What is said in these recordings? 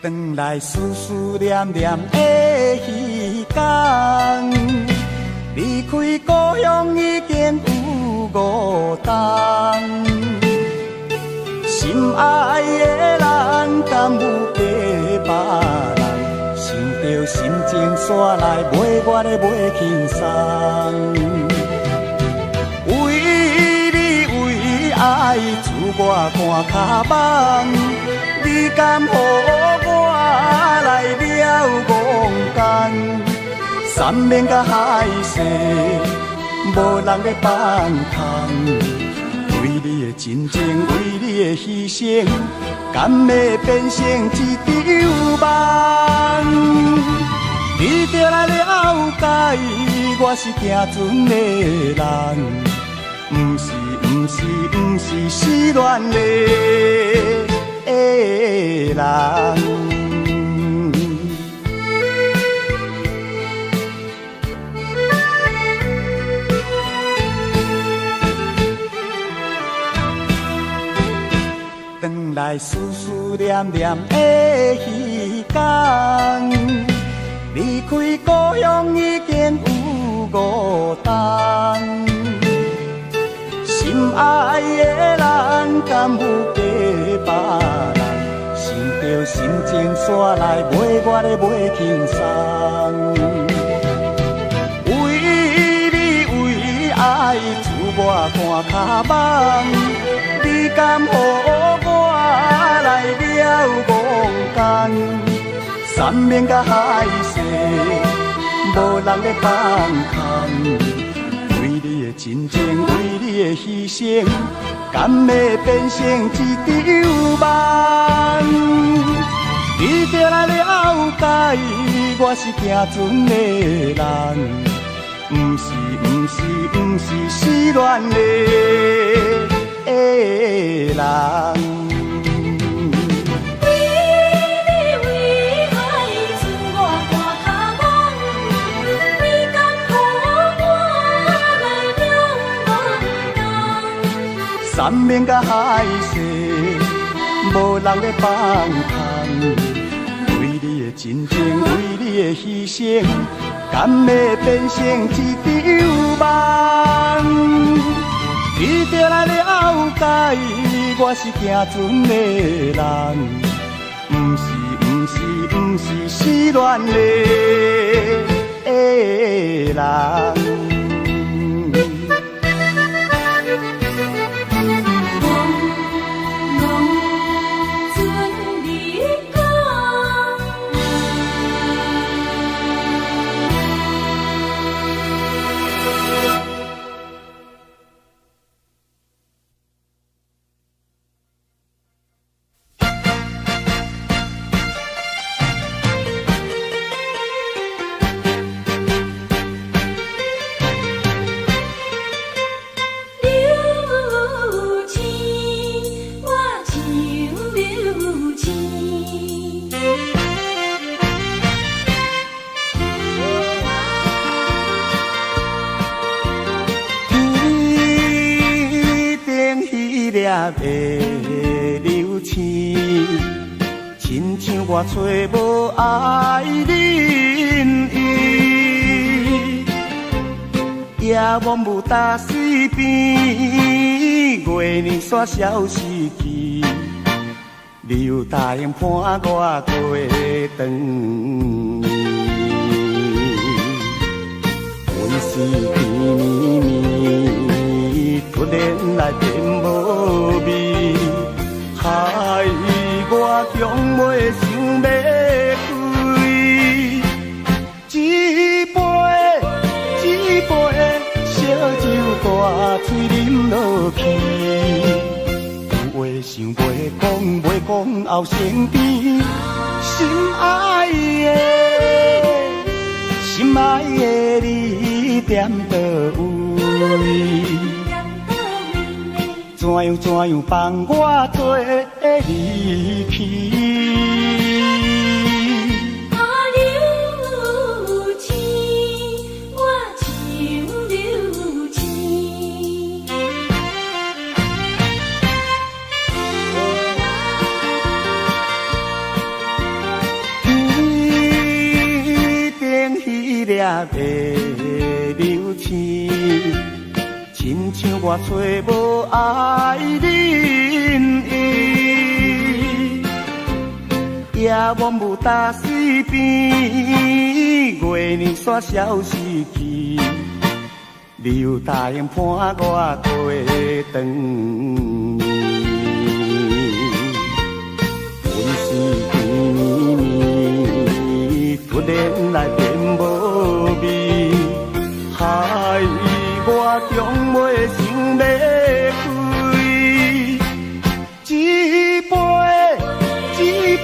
转来思思念念的彼天，离开故乡已经有5冬。心爱的人，敢有假别人？想着心情煞来，袂我的袂轻松。为你为爱，自我看脚网。你敢予我来了戆工？3面甲海誓，无人要放空。为你的真情，为你的牺牲，敢会变成一场梦？你就来了解，我是行船的人，不是失恋的人。转来思思念念的彼天，离开故乡已经有5冬。心爱的人，敢有假别人？想着心情煞来，袂我的袂轻松。为你为爱，自我看脚网。你敢予我来了戆工？3面甲海誓，无人要放空。为你的真情，为你的牺牲，敢会变成一场梦？你就来了解，我是行船的人，不是失恋的人。3面甲海誓，无人要放空。为你的真情，为你的牺牲，敢会变成一场梦？你就来了解，我是行船的人，不是失恋的人。的流星，亲像我找无爱人伊，夜幕雾打水边，月亮煞消失去，你有答应伴我过长暝，阮是甜蜜蜜，突然来变无味，害我强袂想要开。一杯烧酒大嘴啉落去，有话想袂讲，袂讲后生边心爱的。的你踮倒位？怎样放我做离去？啊，流星，我像流星。天顶迄粒的流星，亲像我找无爱人伊，夜晚无打水边，月亮煞消失去，你又答应伴我过长暝。阮是甜蜜，突然来变无味，害我从未想要开。一杯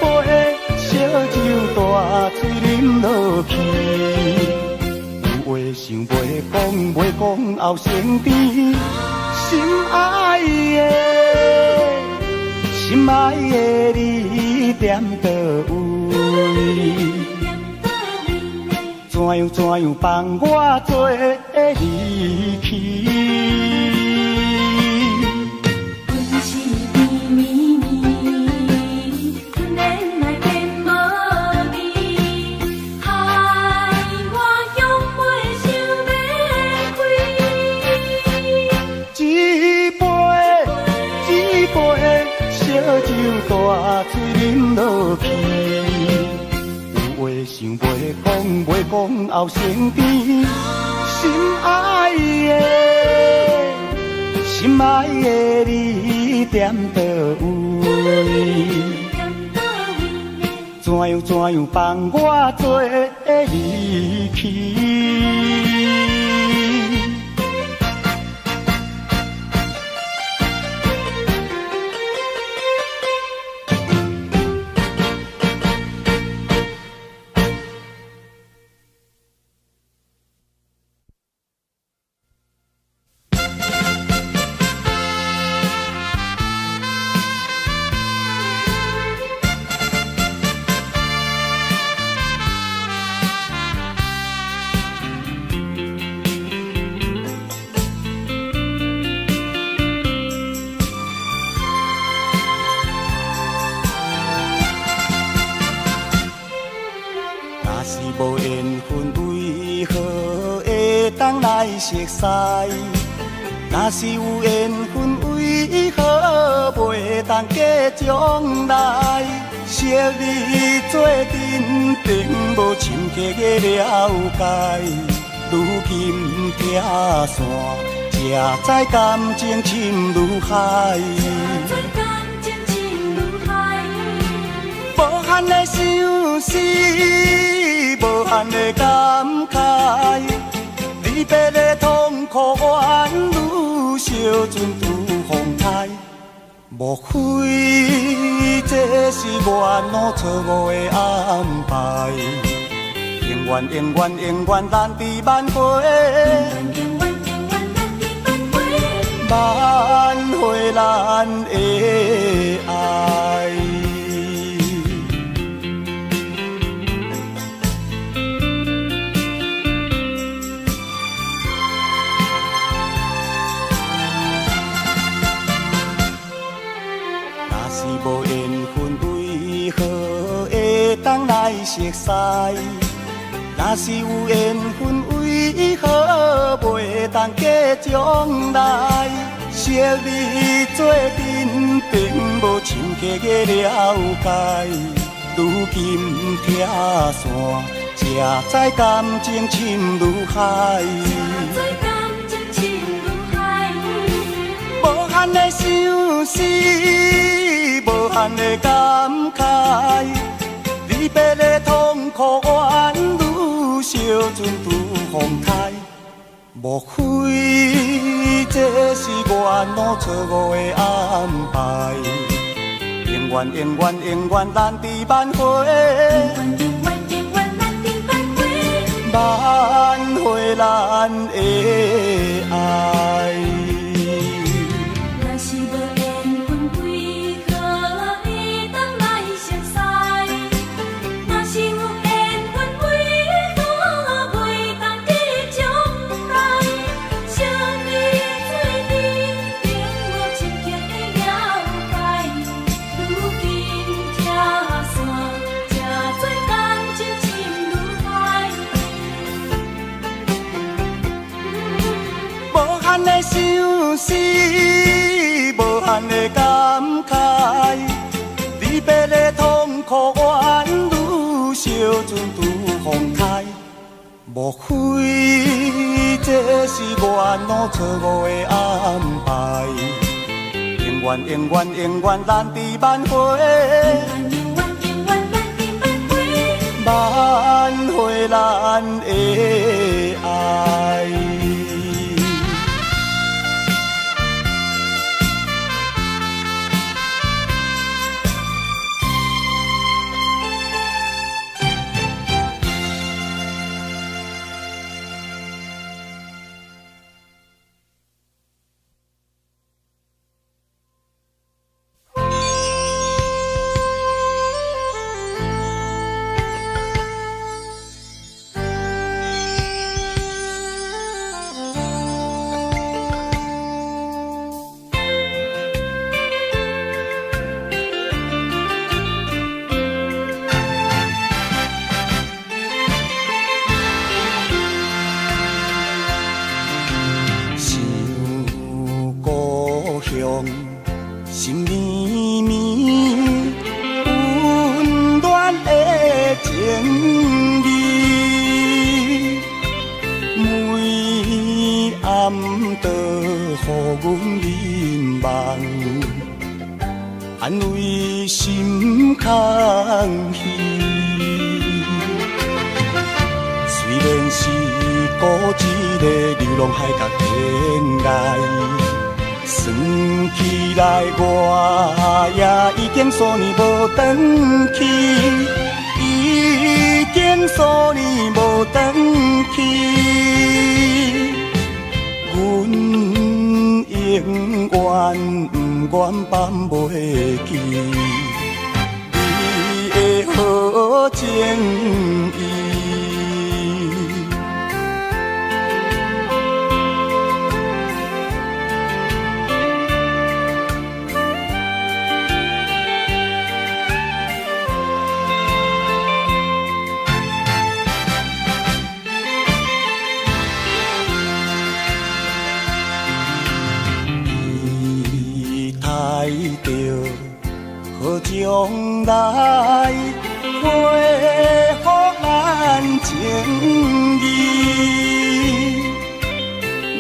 烧酒大嘴饮落去，有话想袂讲后生甜，心爱的你踮倒位？怎样放我做离去？阮是甜蜜蜜，突然来变无味，害我向袂想要开。一杯烧酒大嘴饮落去，有话想袂讲后生甜，心爱的你踮倒位？怎样放我做离去？无缘分为何会当来熟悉？若是有缘分为何袂当结将来？昔日做阵并无深刻的了解，如今拆散，才知感情深如海。无限的相思，无限的感慨，离别的痛苦怨愈烧尽愈风台。莫非这是我弄错误的安排？永远咱伫挽回，挽回咱的爱。无缘分为何会当来熟悉？若是有缘分为何袂当结将来？昔日做阵并无深刻的了解，如今拆散，才知感情深如海。无限的相思，无限的感慨，离别的痛苦怨愈烧尽愈风台。莫非这是我弄错误的安排？永远咱伫挽回，挽咱的爱。若是无缘分，为何会当来熟悉？若是有缘分，为何袂当记将来？相依做阵，永无深刻的了解。如今拆散，这多感情深如海。无限的相思，无限的感慨，离别的痛苦怨女，小船拄风开。莫非这是缘路错误的安排？永远永远永远咱伫挽回，挽回咱的爱。心绵绵，温暖的情意，每暗都予阮凝望，安慰心空虚。虽然是孤一个流浪海角天涯。算起来，我也已经数年无转去，已经数年无转去。阮永远不愿放袂记你的好情意。好将来回复咱情义，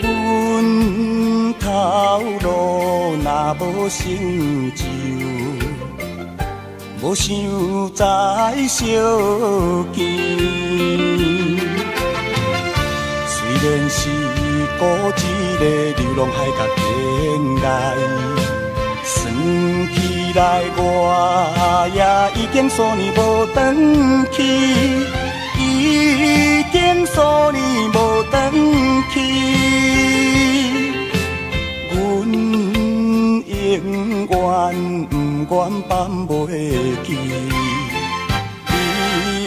阮头路若无成就，无想再相见。虽然是孤一个流浪海角天涯。算起来，我也已经数年无转去，已经数年无转去。阮永远不愿放袂记你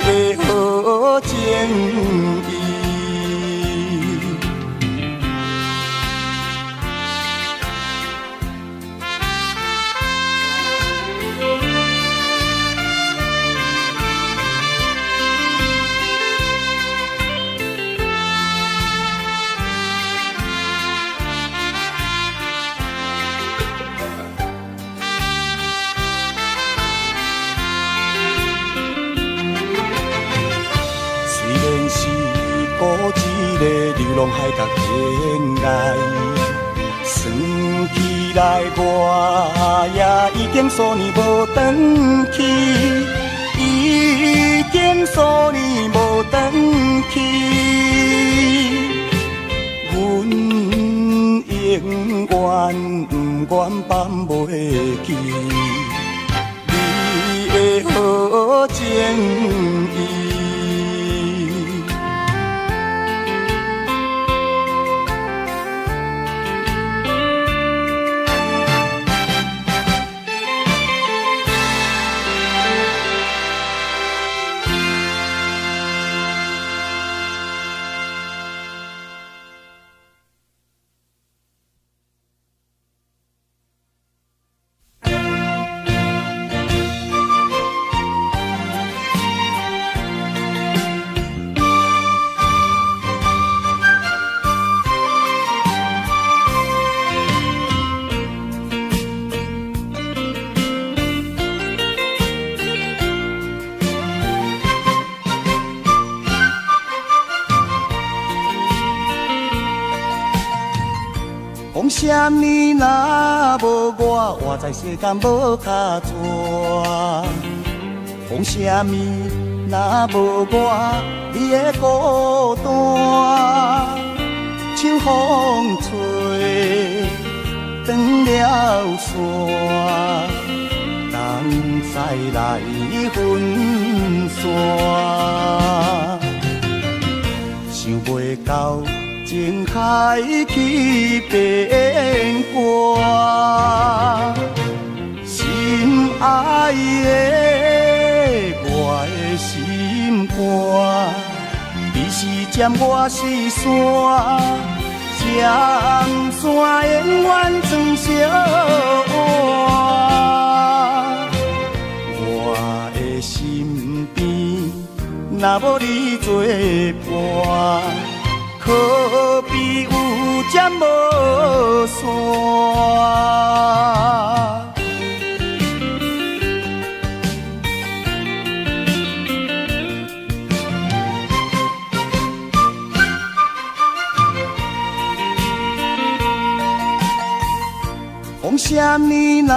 的好情意。孤一个流浪海角天涯，算起来我也已经数年无转去，已经数年无转去。阮永远不愿放袂记你的好情意。啥物若无我，活在世间无脚蛇。风啥物若无我，你的孤单，秋风吹断了线，人再来分散，想袂到情海去变卦，心爱的我的心肝，你是尖，我是山，尖山永远装小碗。我的身边若无你作伴，可比有针无线。风啥物若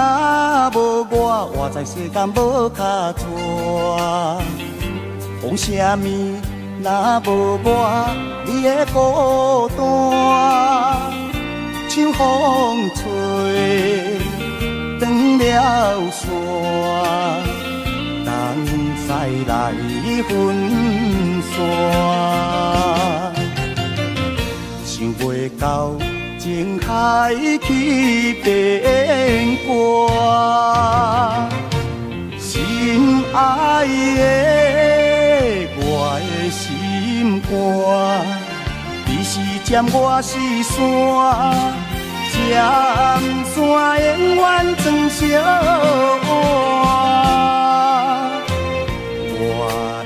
无我，活在世间无脚蛇。风啥物若无我，你的孤单，秋风吹断了线，人再来分散，想袂到情海去变卦，心爱的我的心肝，你是尖，我是山，尖山永远装小碗。我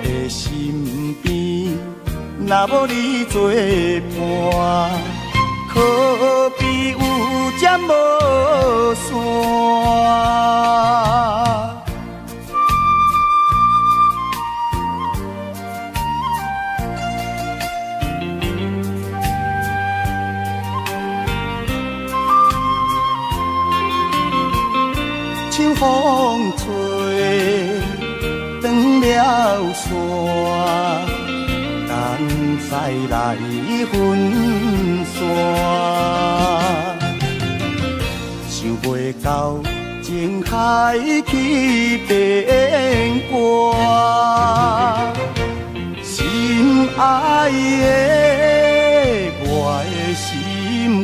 的身边若无你作伴，可比有针无线。秋风吹断了线，人再来分散，想袂到情海去变卦，心爱的我的心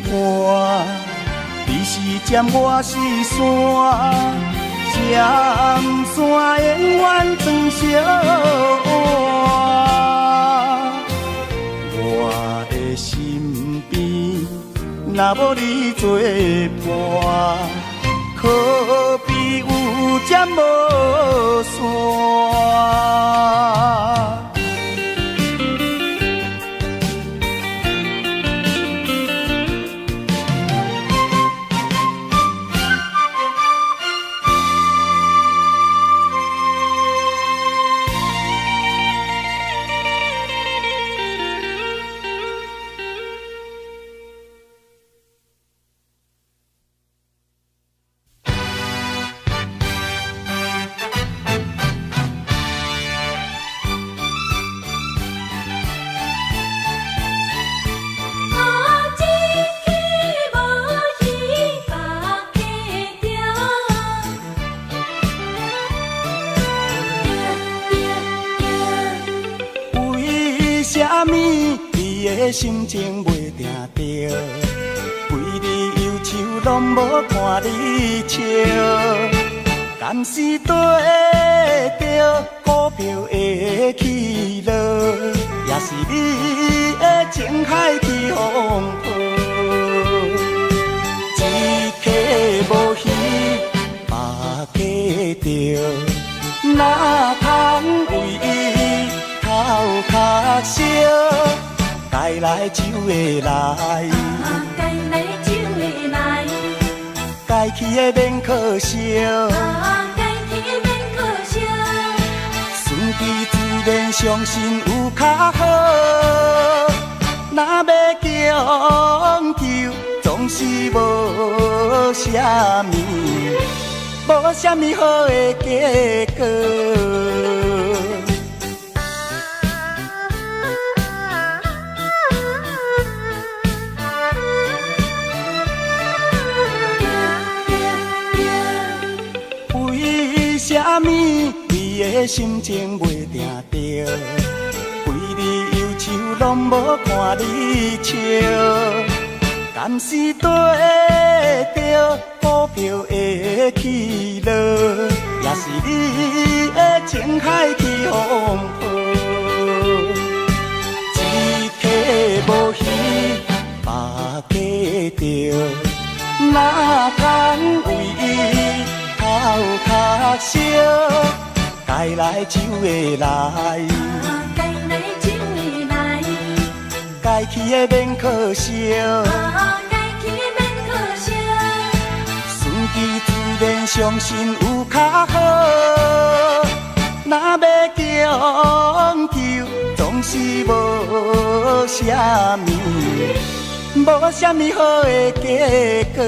肝，你是尖，我是山，尖山永远装小碗。我的身边若无你作伴，可比有针无线。心情袂定着，规日忧愁拢无看你笑，敢是对着股票的起落，也是你的情海去风波，一客无鱼，百客着，哪通为伊头壳烧？该来就会来，该来就会来，该去的免可惜，该去的免可惜。顺其自然，相信有较好。若要强求，总总是无啥物，无啥物好的结果。为啥物你的心情袂定着？规日忧愁拢无看你笑，敢是对着股票的起落，也是你的情海去风波？一溪无鱼，百家着，哪通为伊头壳烧？该来就会来。该去的免可惜，顺其自然，相信有较好。若要强求，总是无啥物，无啥物好的结果。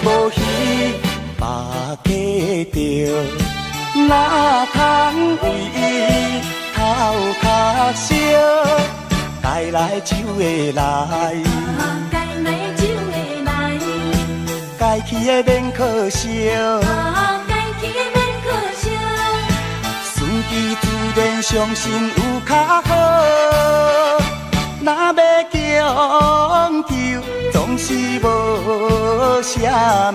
无鱼，百家着，哪通为伊头壳烧？该来就会来，该去的免可惜，顺其自然，相信有较好。若要强求，总是无啥物，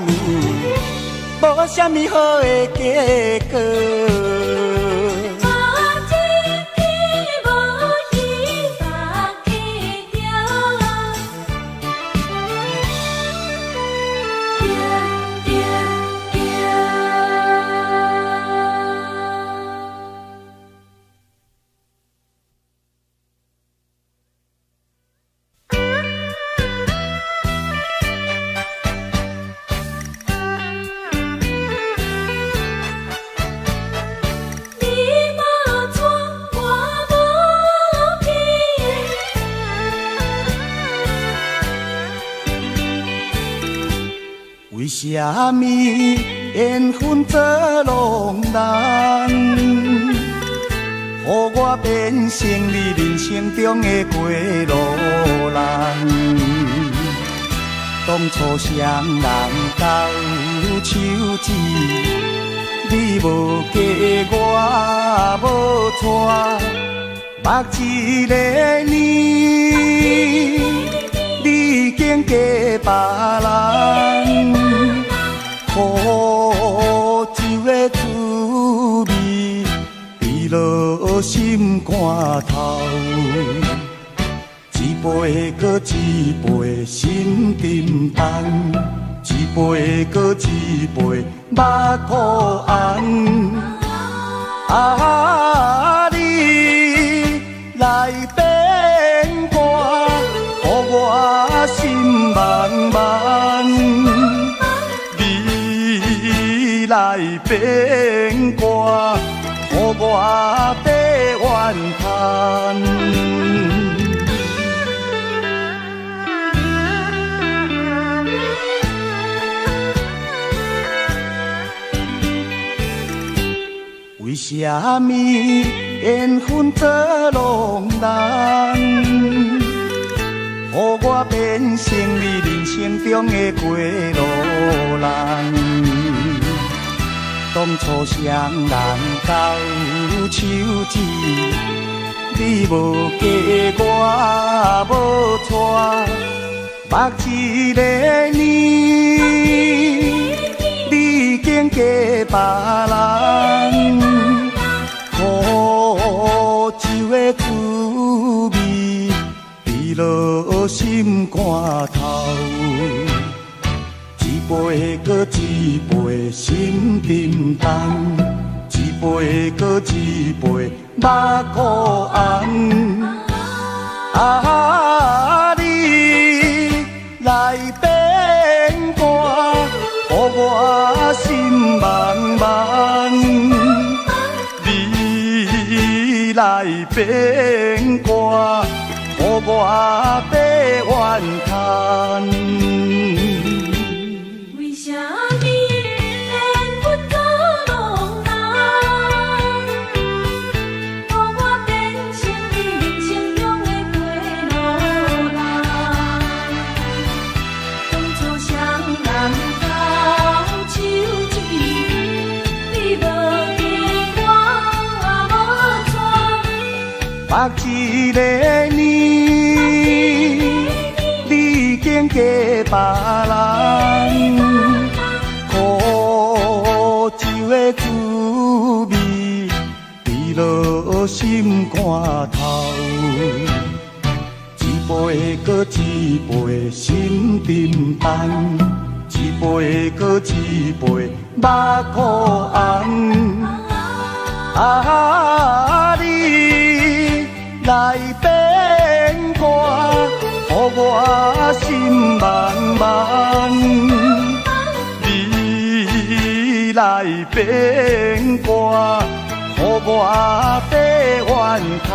无啥物好的结果。为啥物缘分做浪人，予我变成你人生中的过路人？当初双人斗手指，你无嫁我无娶，目一个年，你已经嫁别人。苦酒的滋味，滴落心肝头，一杯搁一杯心沉重，一杯搁一杯目苦红。啊，你来变卦，予我心茫茫。来变卦，予我白怨叹。为啥物缘分做浪人，予我变成你人生中的过路人？当初双人斗手指，你无嫁我无娶，目一个年，你已经嫁别人。苦酒的滋味，滴落心肝头。一杯搁一杯心沉重，一杯搁一杯目苦红。啊，你来变卦，予我心茫茫。你来变卦，予我白怨叹。为啥你连阮做拢人，予我变成你人生中的过路人？当初双人同手指，你无记我无错。目一个年，你竟嫁别人，苦酒的滋味，滴落心肝头。一杯搁一杯心沉重，一杯搁一杯目苦红。啊，你来变卦，予我心茫茫。你来变卦，予我白怨叹。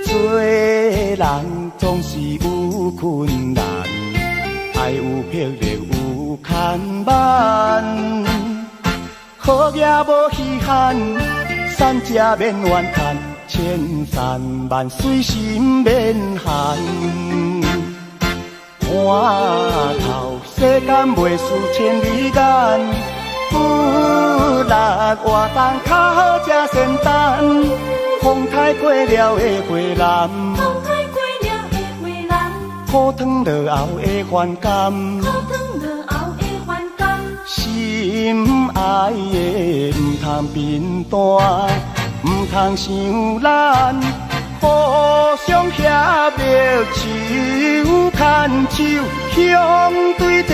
做人总是有困难，爱有魄力有牵绊。好业无稀罕，善食免怨叹，千山万水心免寒。看透世间袂输千里眼，有力活动较好吃仙丹。风台过了的花篮，风台过了的花篮，苦汤落后的反感，苦汤落后的反感。心爱的唔通变单，唔通伤咱，互相协力手牵手，向对天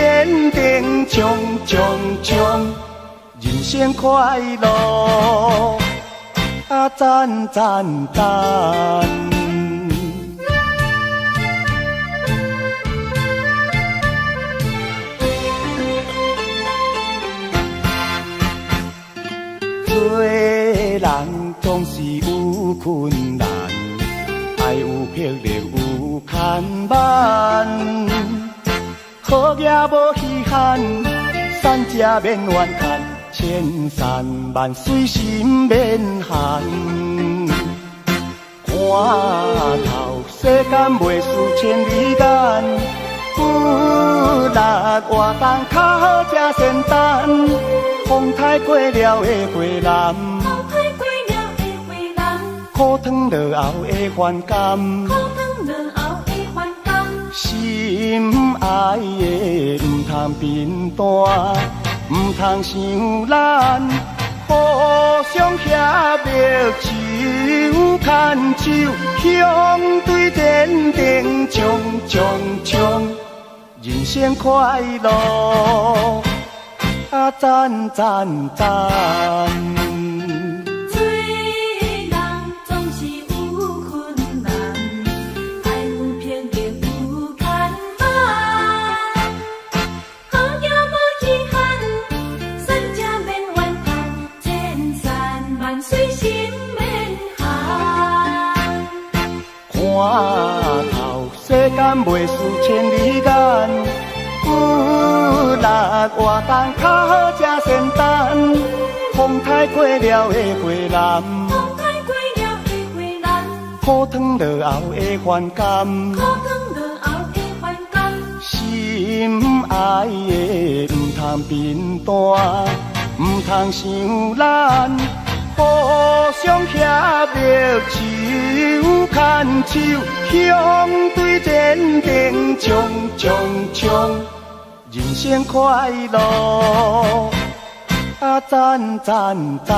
顶冲冲冲，人生快乐。啊，赞赞赞！做人总是有困难，爱有魄力有牵绊。好业无稀罕，善食免怨叹。千山万水心免寒，看透世间袂输千里眼，有力活动较好吃仙丹。风台过了的花篮，风台过了的花篮，苦汤落后的反感，苦汤落后的反感。心爱的唔通变单，唔通伤咱，互相协力手牵手，向对天顶冲冲冲，人生快乐，啊赞赞赞！做人总是有困难，爱有魄力有牵绊。好业无稀罕，善食免怨叹，千山万水心免寒。看透世间袂输千里眼，有力活动较好吃仙丹。风台过了的花篮，风台过了的花篮，苦汤落后的反感，苦汤落后爱的唔通贫惰，唔通伤咱，互相协力手牵手，向对前程冲冲冲，人生快乐啊赞赞赞！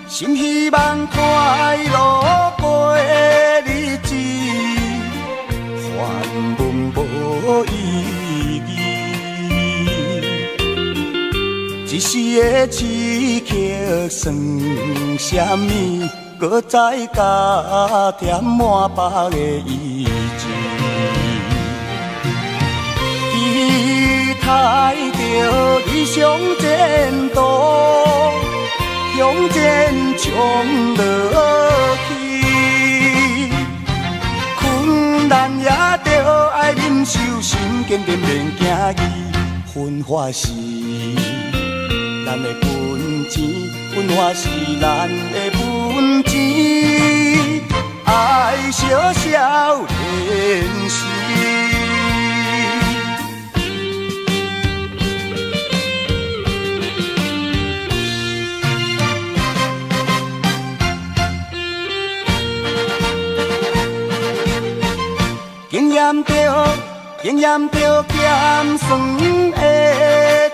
心希望快乐过日子，烦闷无意义。一时的刺激算什么？搁再加添满腹的意志。期待着理想前途。向前冲落去，困难也着爱忍受，心坚定免惊伊。分化是咱的本钱，分化是咱的本钱，爱小小练习。经验着咸酸的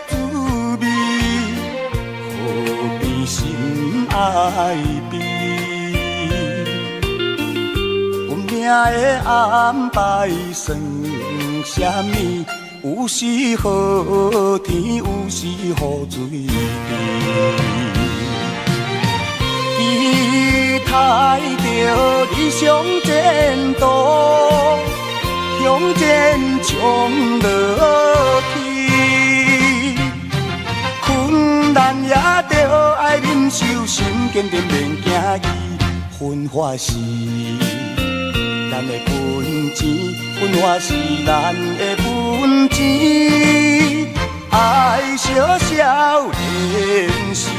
滋味，何必心爱悲？运命的安排算什么？有时好天，有时雨水低。期待着理想前途。向前冲落去，困难也着爱忍受，心坚定免惊伊。分化是咱的本钱，分化是咱的本钱，爱小小练习。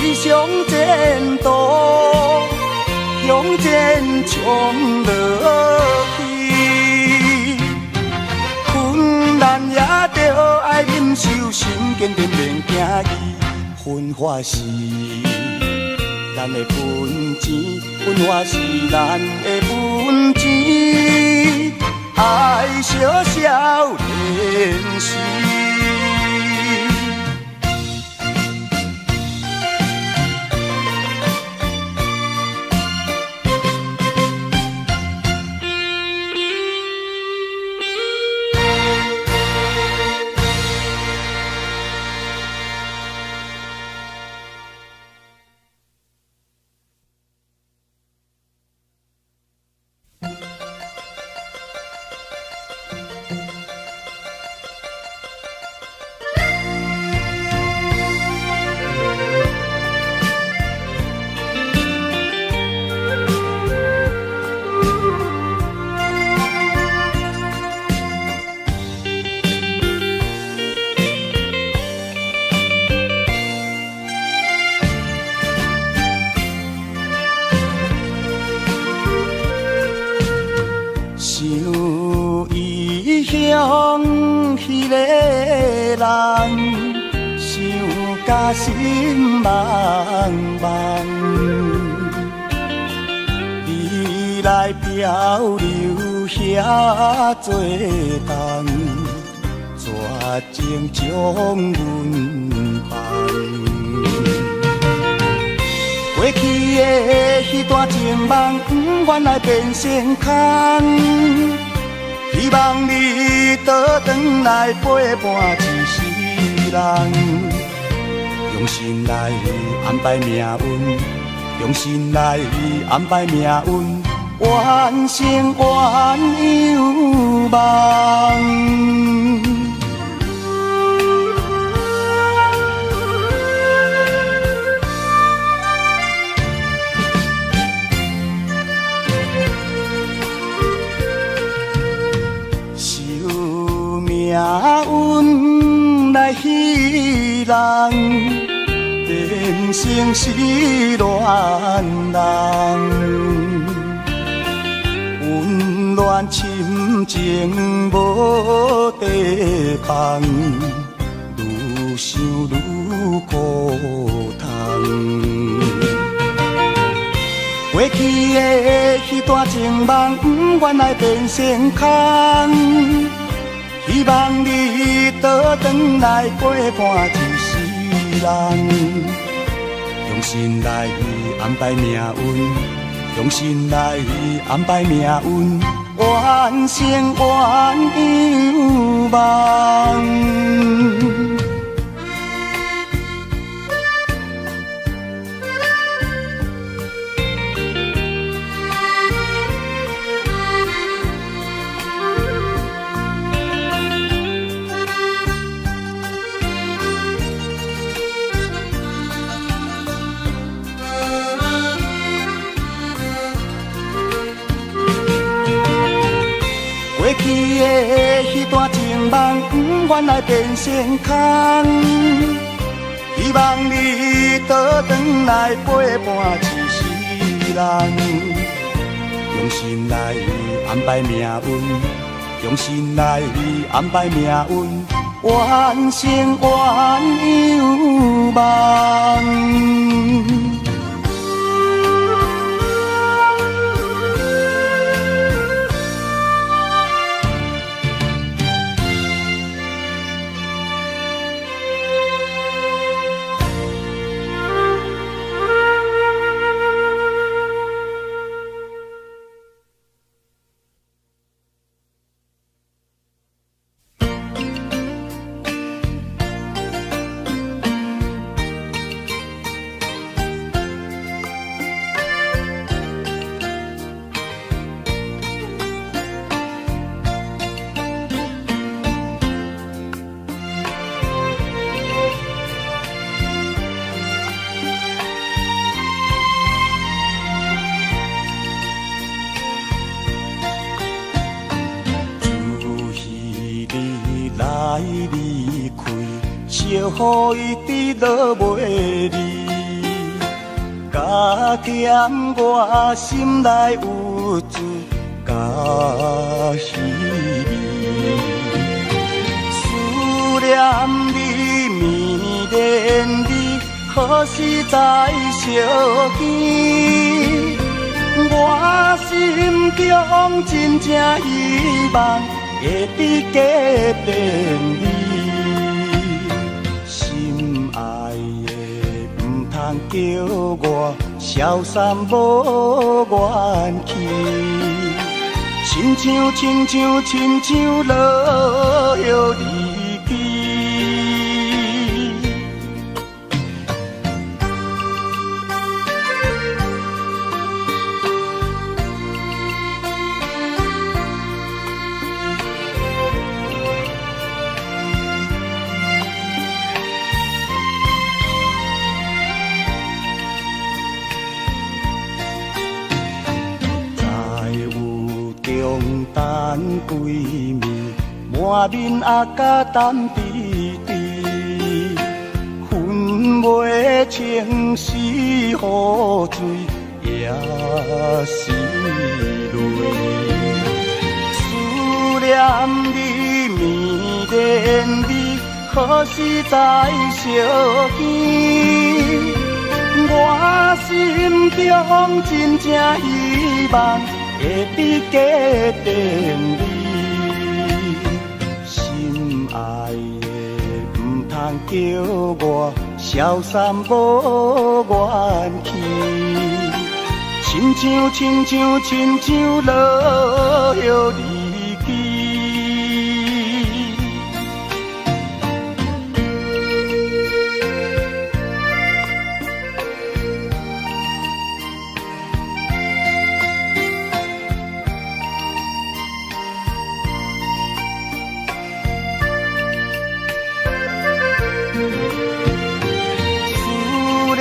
理想前途，向前冲落去，困难也着爱忍受，心坚定免惊伊。分化是咱的本钱，分化是咱的本钱，爱小小练习。向迄个人，想甲心茫茫，水来漂流遐多冬，绝情将阮放。过去的迄段情梦，原来变成空。希望你倒转来陪伴一世人，用心来安排命运，用心来安排命运，完成原有梦。命运来戏人，变成失恋人，温暖深情无地放，愈想愈苦痛。过去的迄段情梦，原来变成空。希望你倒转来陪伴一世人，用心来安排命运，用心来安排命运，完成原有梦。过去的迄段情梦，原来变成空。希望你倒转来陪伴一世人，用心来安排命运，用心来安排命运，完成原有梦。离开，惜予伊伫落袂离，加减我心内有罪，甲稀微。思念你，迷恋你，何时才相见？我心中真正希望。会伫隔壁你，心爱的唔通叫我消散无元气，亲像落叶离去。等归暝，满面阿甲淡滴滴，分袂清是雨水也是泪。思念你，迷恋你，何时才相见？我心中真正希望。会伫家庭里，心爱的唔通叫我消散无元气，亲像落叶离去。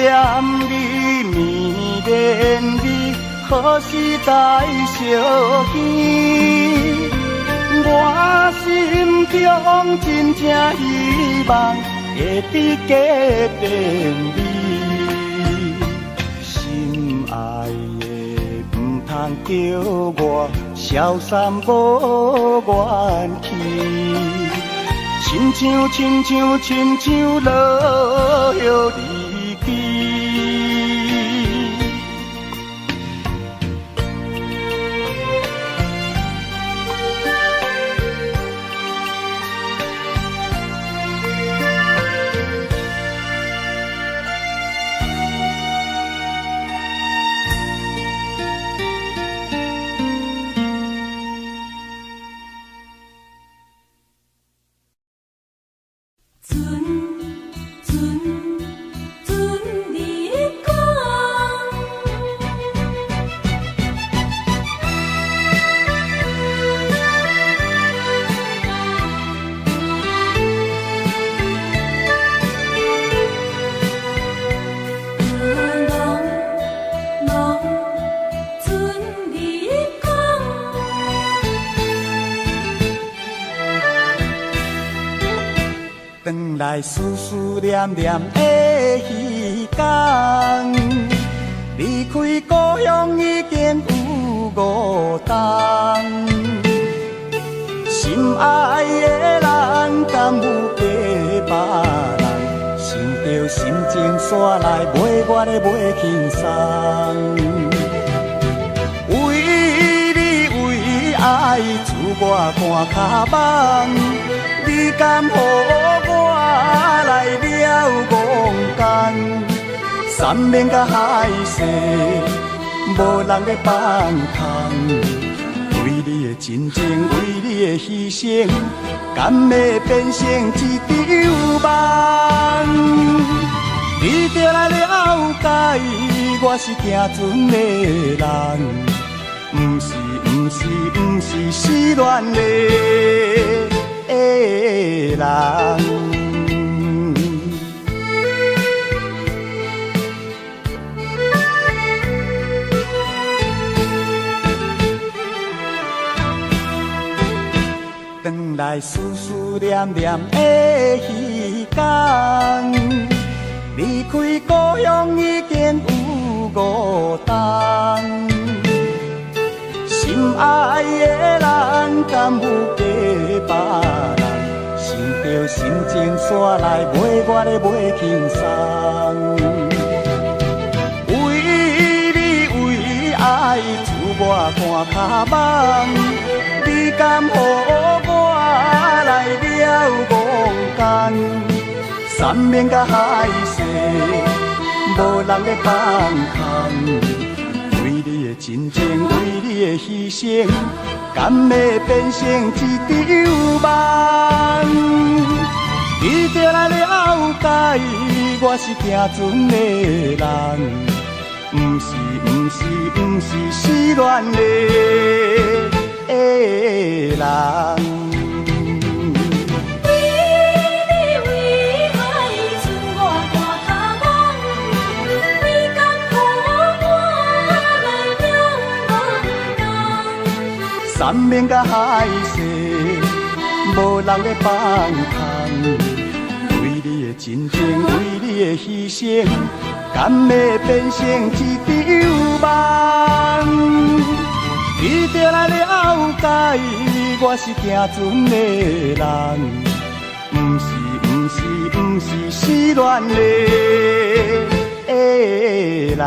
念你绵绵你，何时才相见？我心中真正希望会伫家庭里，心爱的唔通叫我消散无元气，亲像落叶离去。转来思念念的彼天，离开故乡已经有5冬。心爱的人，敢有假别人？想着心情煞来袂我的袂轻松。为你为爱，自我看脚网。你敢予我来了戆奸？山盟甲海誓，无人要放空。为你的真情，为你的牺牲，敢要变成一场梦？你就来了解，我是行船的人，不是失恋的人。转来思念念的彼天，离开故乡已经有5冬。心爱的人，敢有假别人？想着心情煞来袂我的袂轻松。为你为爱，自我看脚网。你敢予我来了戆奸？山盟甲海誓，无人要放空。为你的真情，为你的牺牲，敢要变成一场梦？你就来了解，我是行船的人，不是失恋的人。山盟甲海誓，无人要放空。为你的真情，为你的牺牲，敢要变成一场梦？你就来了解，我是行船的人，不是失恋的人。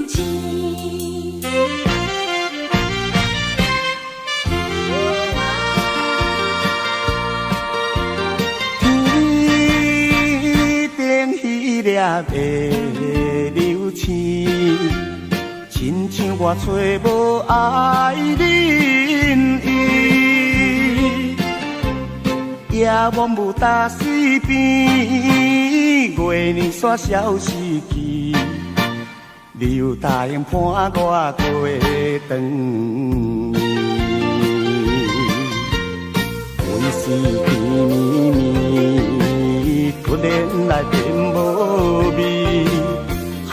情。天顶迄粒的流星，亲像我找无爱人伊，夜幕雾搭水边，月亮煞消失去，你有答应伴我过长暝。阮是甜蜜蜜，突然来变无味，害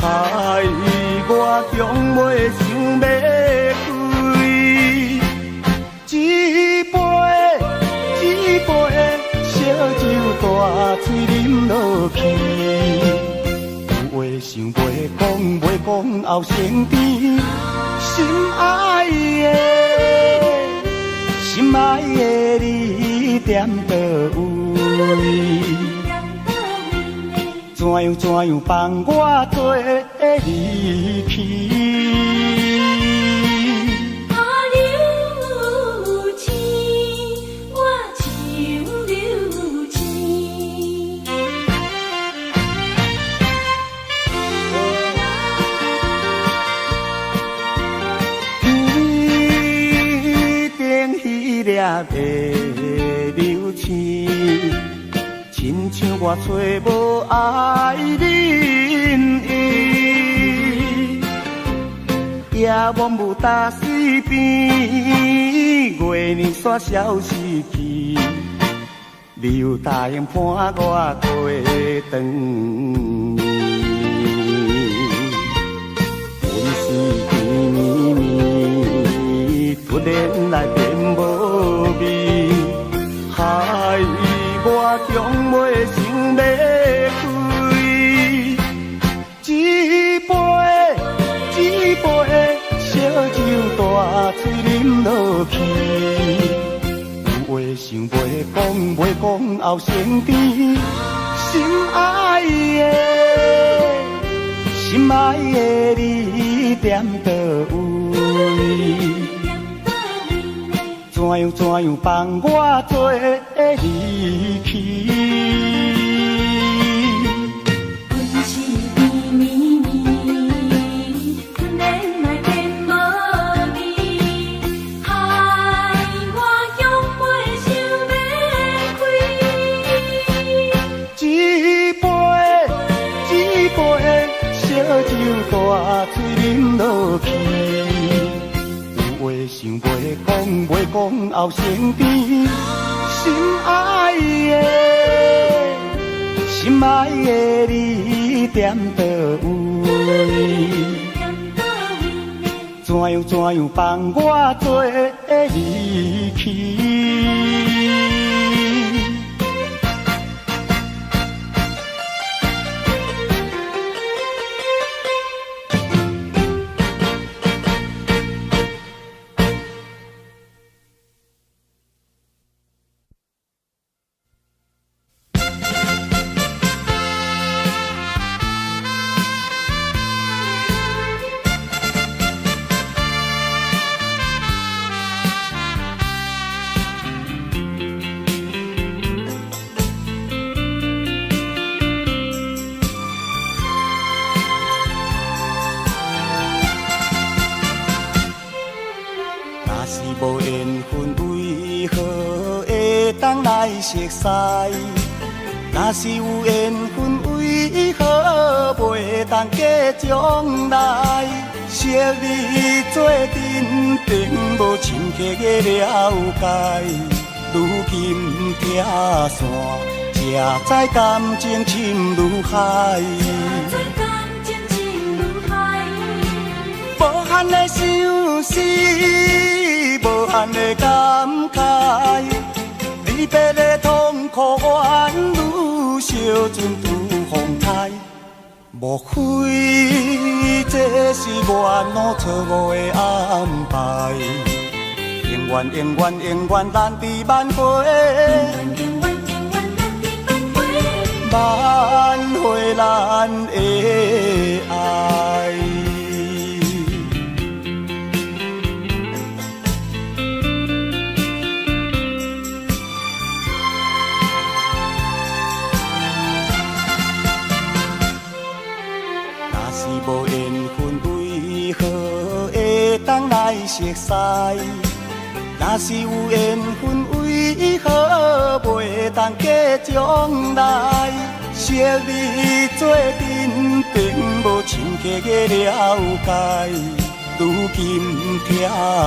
我终袂想要开。一杯烧酒大水啉落去，有话想袂讲后生甜，心爱的你踮倒位？怎样放我做离去？啊，流星，我像流星。天顶迄粒的流星，亲像我找无爱人伊，夜幕雾搭水边，月亮煞消失去，你有答应伴我过长暝。阮是甜蜜蜜，突然来变无味，害我终袂想要开。一杯烧酒大水啉落去，有话想袂讲后生甜，心爱的你踮倒位？怎样放我做离去？阮是甜蜜蜜，突然来变无味，害我终袂想要开。一杯烧酒大水啉落去，有话想袂讲后生甜，心爱的你踮倒位？怎样放我做离去？无缘分为何会当来熟悉？若是有缘分为何袂当过将来？昔日做阵并无深刻的了解，如今听线，才知感情深如海。无限的相思，无限的感慨，离别的痛苦怨女，小船拄风台。莫非这是我弄错误的安排？永远咱伫挽回，挽回咱的爱。当来熟悉。若是有缘分，为何袂当假将来？昔日做阵，并无深刻的了解。如今听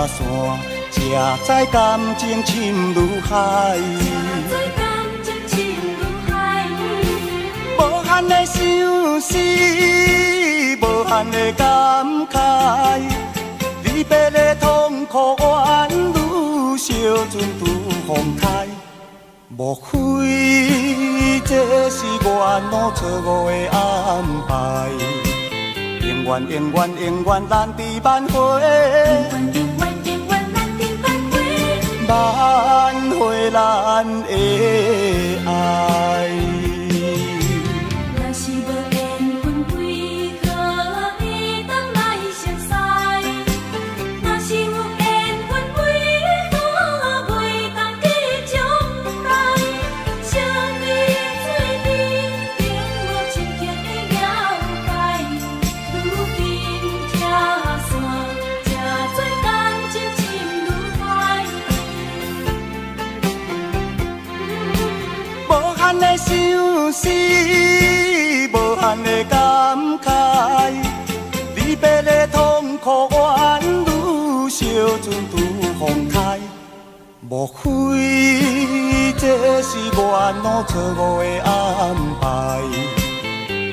线，才知感情深如海。无限的相思，无限的感慨。离别的痛苦，怨女小船拄风台。莫非这是缘路错误的安排？永远永远永远难抵挽回，挽回咱的爱。若是无缘分，为何会当来熟悉？若是有缘分，为何袂当记将来？相遇做阵，并无深刻的了解。如今听线，才知感情深如海。无限的相思，无限的感慨。离别的痛苦，怨女小船拄风台。莫非这是缘路错误的安排？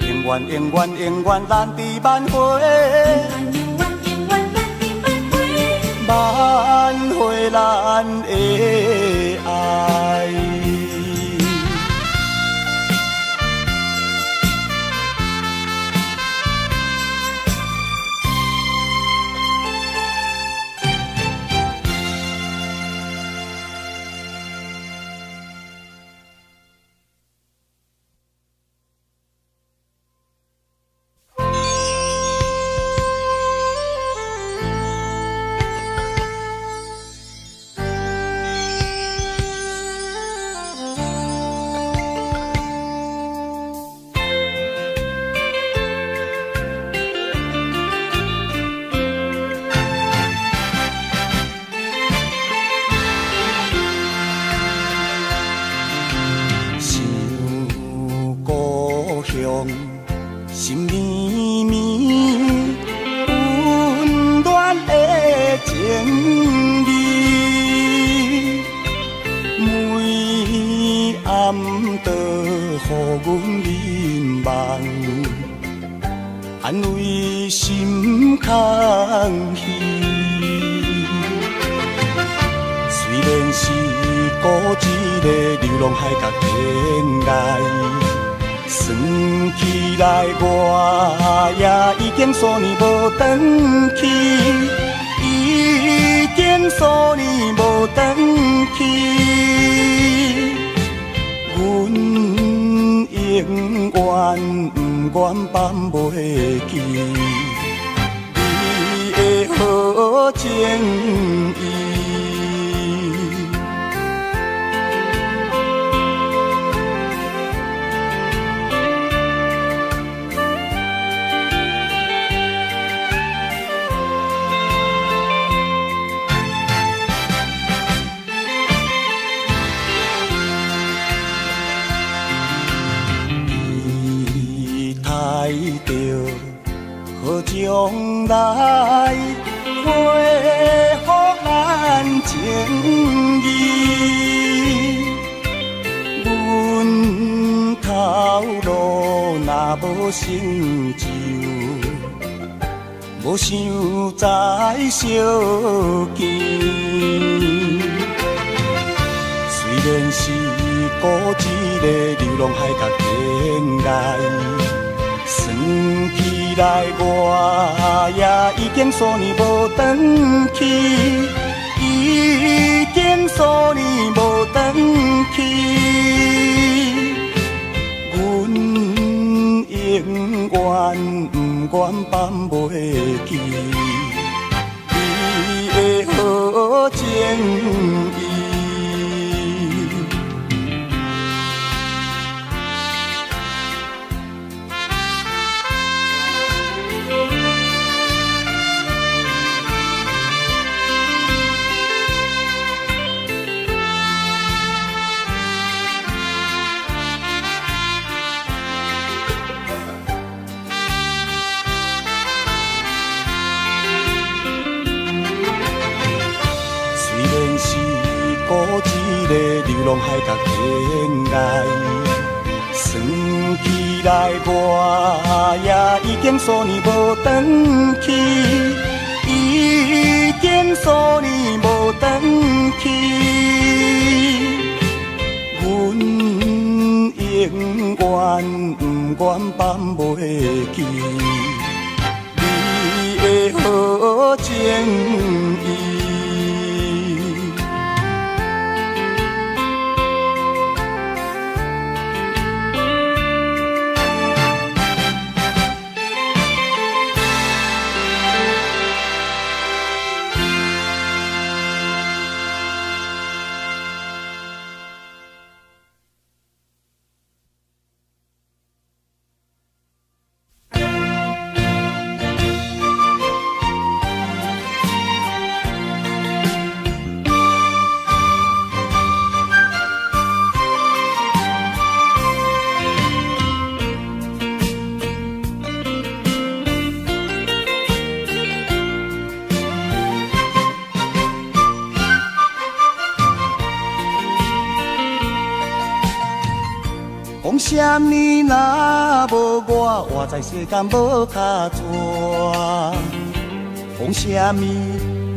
永远永远永远难抵挽回，挽回咱的爱。心绵绵，温暖的情意，每暗都予阮眠梦，安慰心空虚。虽然是孤一个流浪海角天涯。算起来，我也已经数年无转去，已经数年无转去。阮永远不愿放袂记你的好情意。将来恢复咱情义，阮头路若无成就，无想再相见。虽然是孤一个流浪海角天涯。算起来，我也已经数年无转去，已经数年无转去。阮永远不愿放袂记你的好情意。孤一个流浪海角天涯，算起来我也已经数年无转去，已经数年无转去，阮永远不愿放袂记你的好情意。讲什么若无我，活在世间无卡纸。讲什么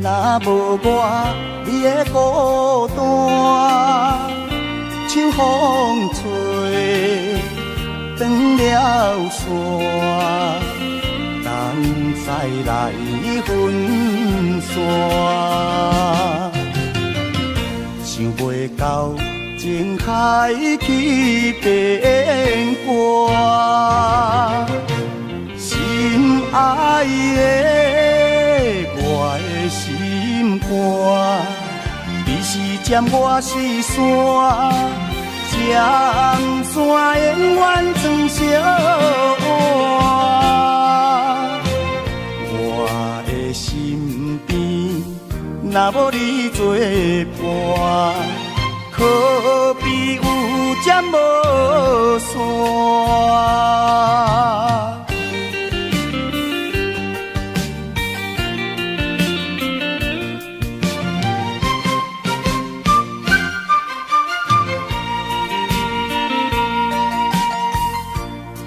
若无我，你的孤单。秋风吹断了线，人再来分散。想袂到。情海去变卦，心爱的我的心肝，你是尖我是山，尖山永远装小碗。我的身边若无你作伴。可比有针无线，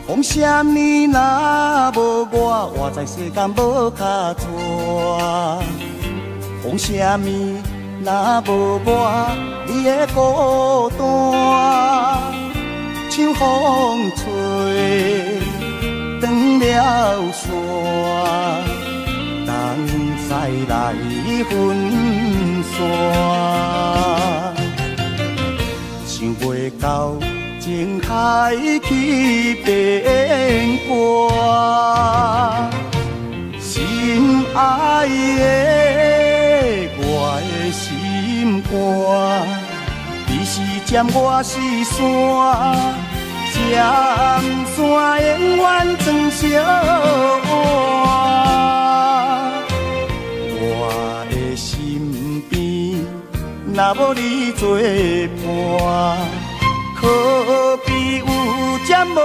讲什么若无我，活在世间无卡纸。讲什么？若无我，你的孤单。秋风吹断了线，人再来分散。想袂到情海去变卦，心爱的我的心肝，你是尖我是山，尖山永远装小碗。我的身边若无你作伴，可比有针无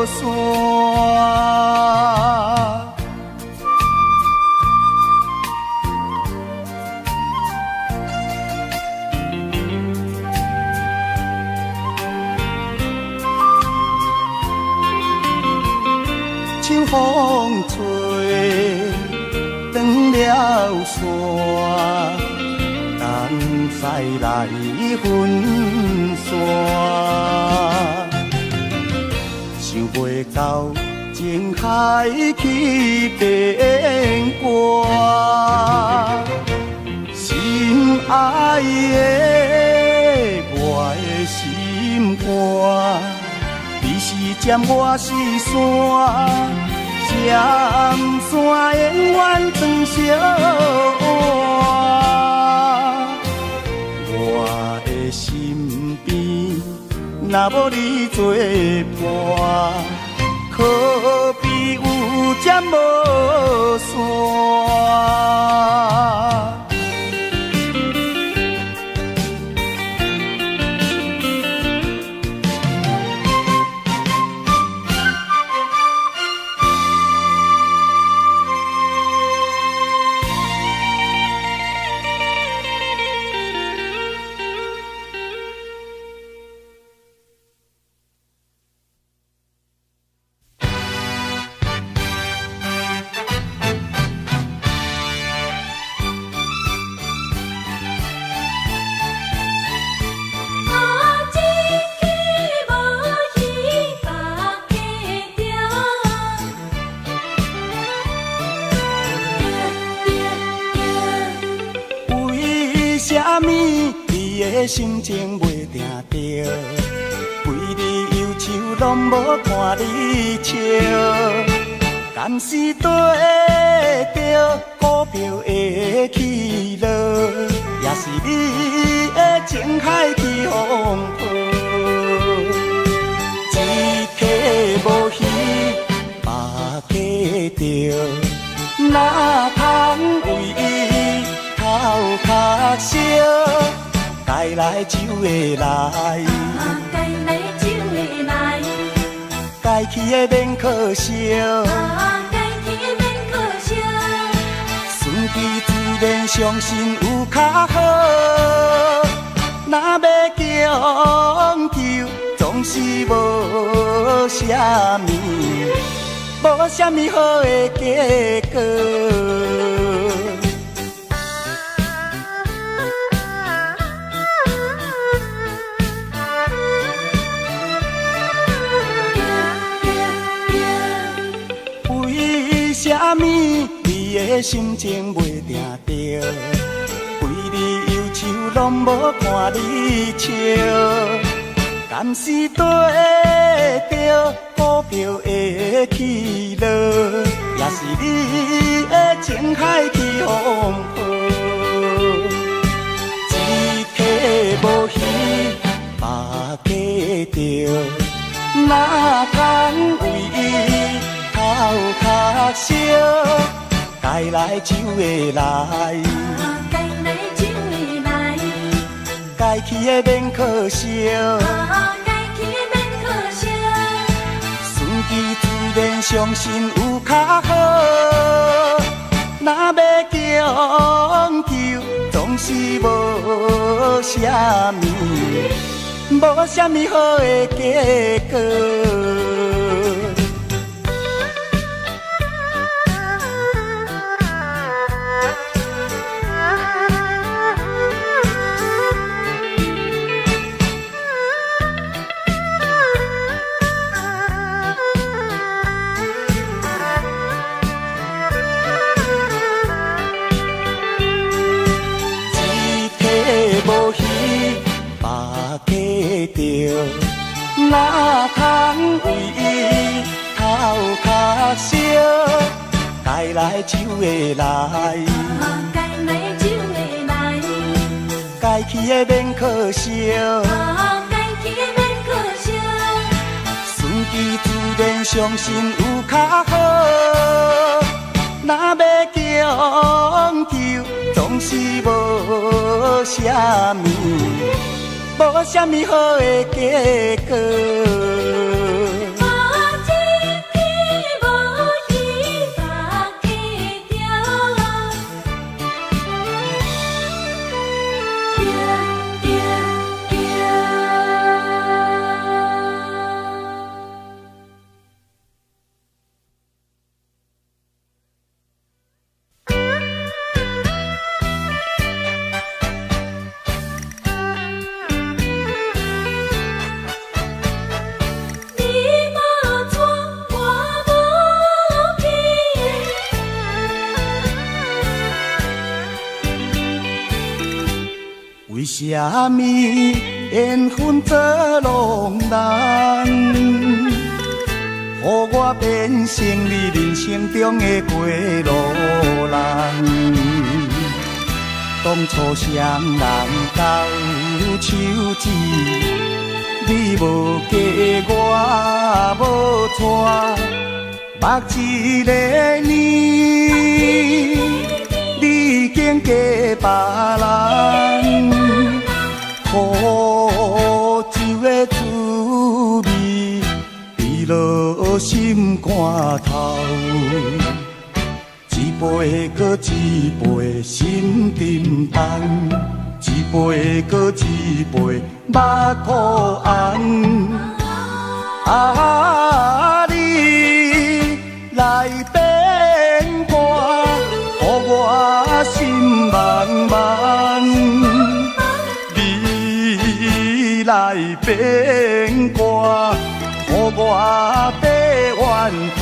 线。秋风吹断了线，人再来分散。想袂到情海去变卦，心爱的我的心肝，你是尖我是山，尖山永远装小碗。我的身边若无你作伴，可比有针无线。的心情袂定着，为你忧愁拢无看你笑。敢是对着股票的起落，也是你的情海起风波。一客无鱼，百客着，哪通为伊头壳烧？该来就会来，该来就会来，该去的免可惜。该去的免可惜。顺其自然，相信有较好。若要强求，总是无啥物，无啥物好的结果。为啥物你的心情袂定着？为你忧愁拢无看你笑。敢是对着股票的起落，也是你的情海起风波。一客无鱼，百客着，哪通为伊头壳烧？该来就会来，该来就会来，该去的免可惜。该去的免可惜。顺其自然，相信有较好。若要强求，总是无啥物，无啥物好的结果。无鱼，百客着，哪通为伊头壳烧？该来就会来，该来就会来，该去的免可惜。该去的免可惜。顺其自然，相信有较好。若要强求，总是无啥物，无啥物好的结果。为啥物缘分做浪人，予我变成你人生中的过路人？当初双人斗手指，你无嫁我无娶，目一个年，你已经嫁别人。苦酒的滋味，滴落心肝头，一杯搁一杯心沉重，一杯搁一杯目肚红。啊，你来变卦，予我心茫茫。来变卦，予我白怨叹。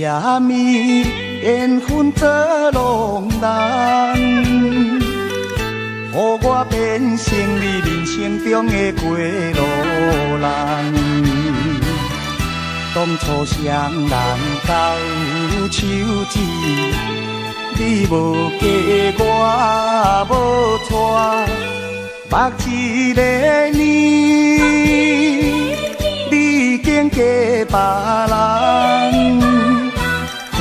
什么缘分做浪人，予我变成你人生中的过路人。当初双人斗手指，你无嫁我无娶，目一个年，你已经嫁别人。苦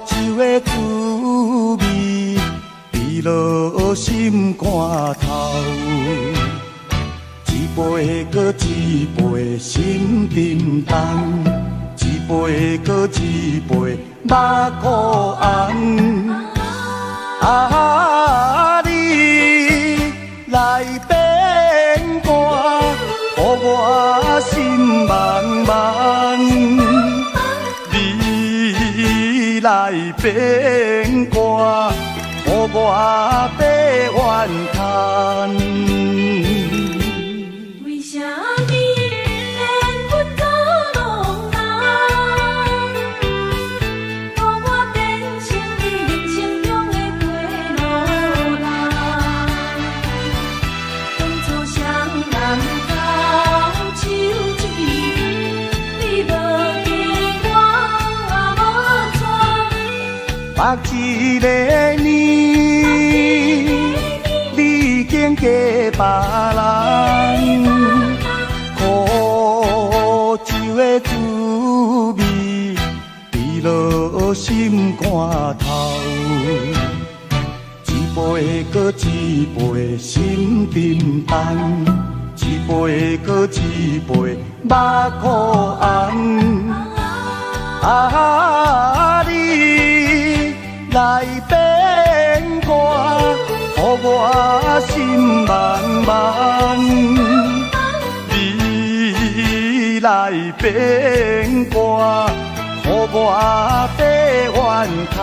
酒的滋味，味落心肝头。一杯搁一杯心沉重，一杯搁一杯目孤红。啊，你来变卦，予我心茫茫。你来变卦，予我爬怨叹。目一个年，你已经嫁别人。苦酒的滋味，味落心肝头。一杯搁一杯心沉重，一杯搁一杯目孤红。啊，你来变卦，予我心茫茫。你来变卦，予我爬怨叹。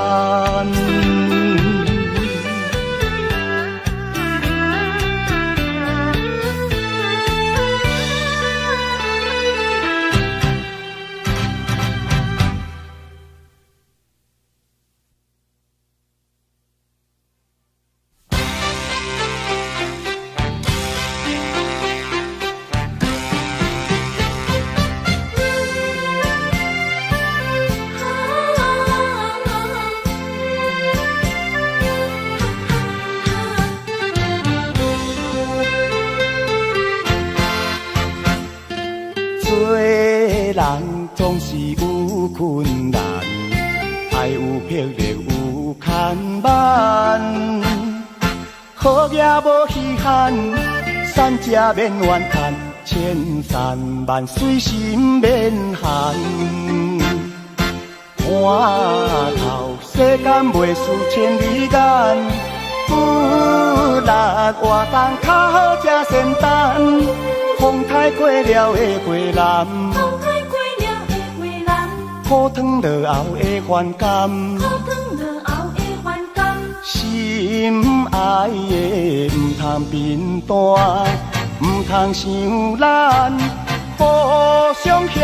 做人总是有困难，爱有魄力有牵绊。好业无稀罕，善食免怨叹，千山万水心免寒。看透世间袂输千里眼，有力活动较好才仙丹。风台过了的过南，风台过了的过南，苦汤落后的反感，苦汤落后的反感。心爱的唔通变单，唔通伤咱，互相协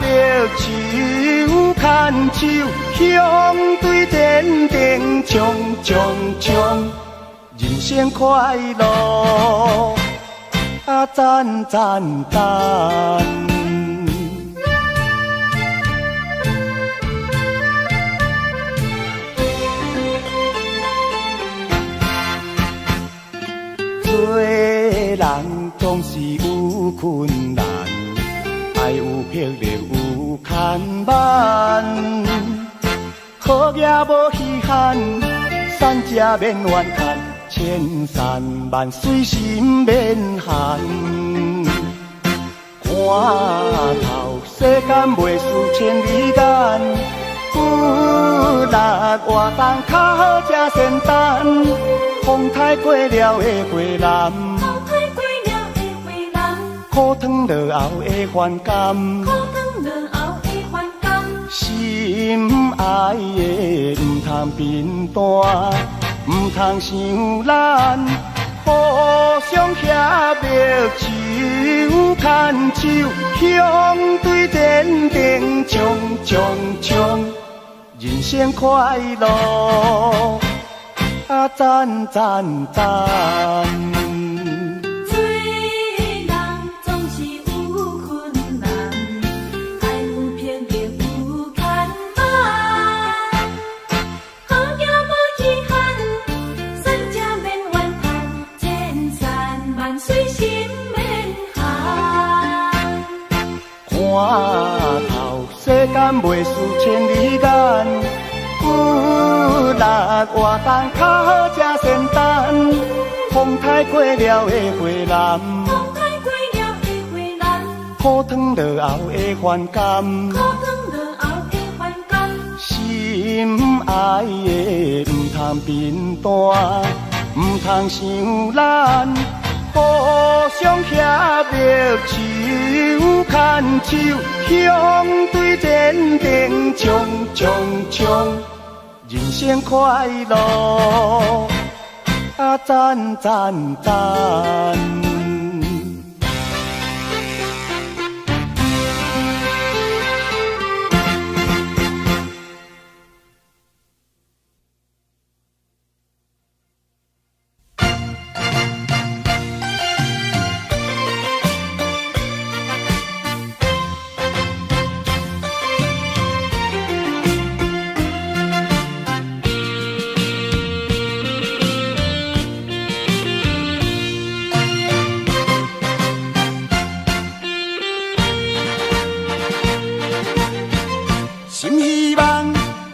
力手牵手，向对天顶冲冲冲，人生快乐。啊，赞赞赞！做人总是有困难，爱有魄力有牵绊。好业无稀罕，善食免怨叹。千山万水心免寒，看透世间袂输千里眼，有力活动较好才仙丹。风台过了的过南，风台过了的过南，苦汤落后的反感，苦汤落后的反感。心爱的唔通变单。唔通伤咱，互相协力手牵牵手，向对天顶冲冲冲，人生快乐啊赞赞赞。看透世间袂输千里眼，有力活动较好才仙丹。风台过了的花篮，苦汤落后的反感，心爱的唔通变单，唔通伤咱。互相协力，手牵手，向对天顶冲冲冲，人生快乐啊赞赞赞。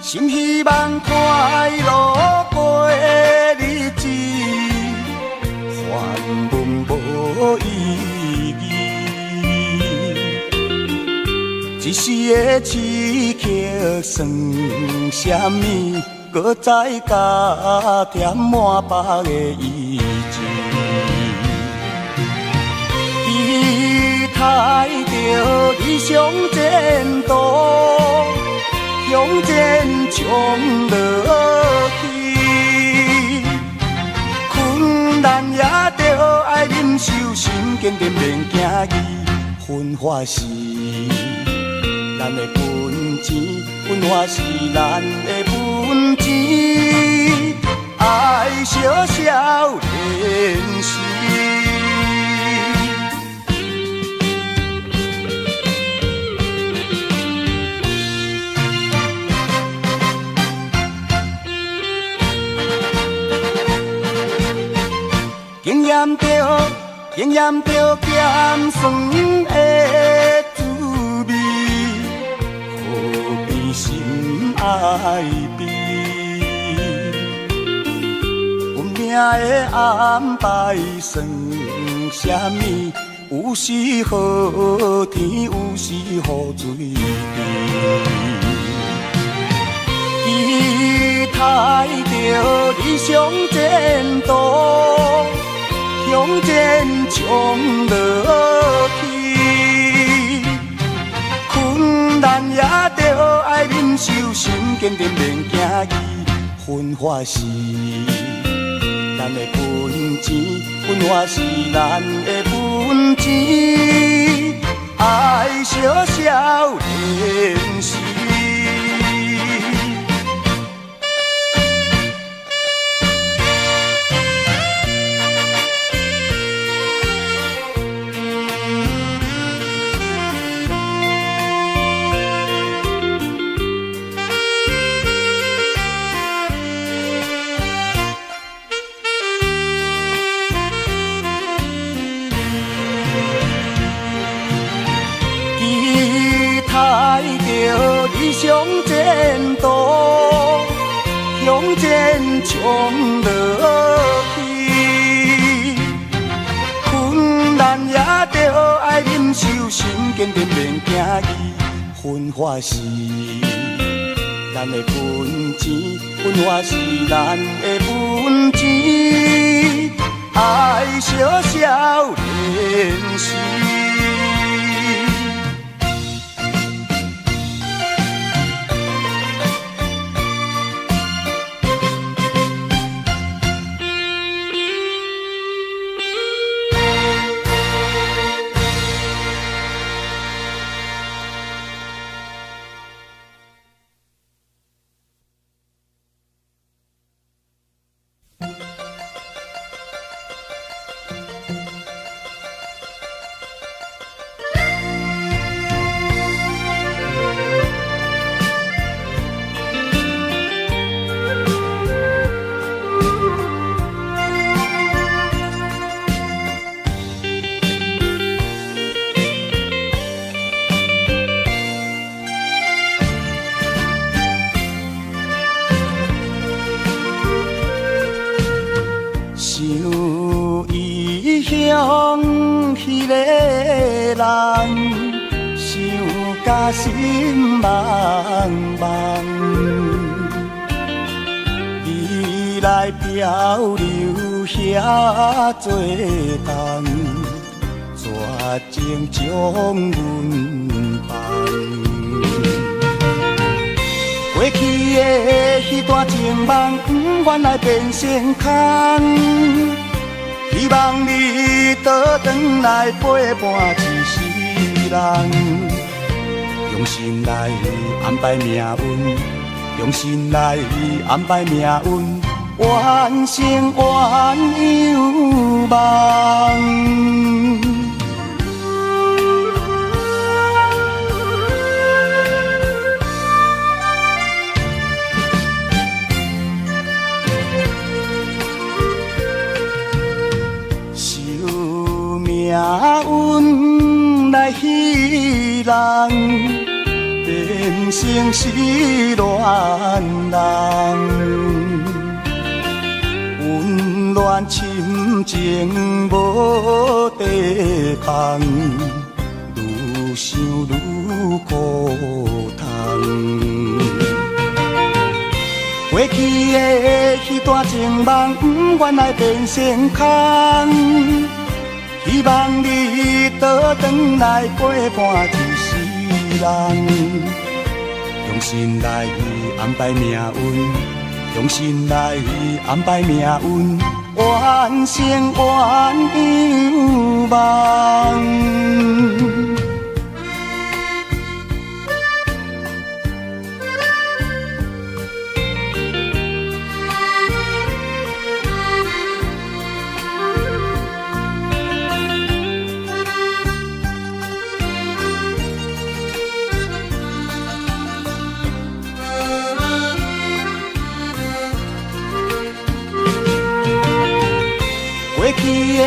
心希望快乐过日子，烦闷无意义。一时的刺激算什么？搁再加添满腹的意志。期待着理想前途。向前冲落去，困难也着爱忍受，心坚定免惊伊。分化是咱的本钱，分化是咱的本钱，爱小小练习。经验着咸酸的滋味，何必心爱悲？运命的安排算什么？有时好天，有时雨水低。期待着理想前途。向前冲落去，困难也着爱忍受，心坚定免惊伊。分化是咱的本钱，分化是咱的本钱，爱小小练习。理想前途，向前冲落去，困难也着爱忍受，心坚定免惊伊。分化是咱的本钱，分化是咱的本钱，爱小小练习。异乡迄个人，想甲心茫茫。你来漂流遐多冬，绝情将阮放。过去的迄段情梦，不愿来变成空。希望你倒转来陪伴一世人，用心来安排命运，用心来安排命运，完成原有梦。命运来戏人，变成失恋人，温暖深情无地空，愈想愈苦痛。过去的迄段情梦，不愿来变成空。希望你倒转来陪伴一世人，用心来安排命运，用心来安排命运，完成原有梦。过去的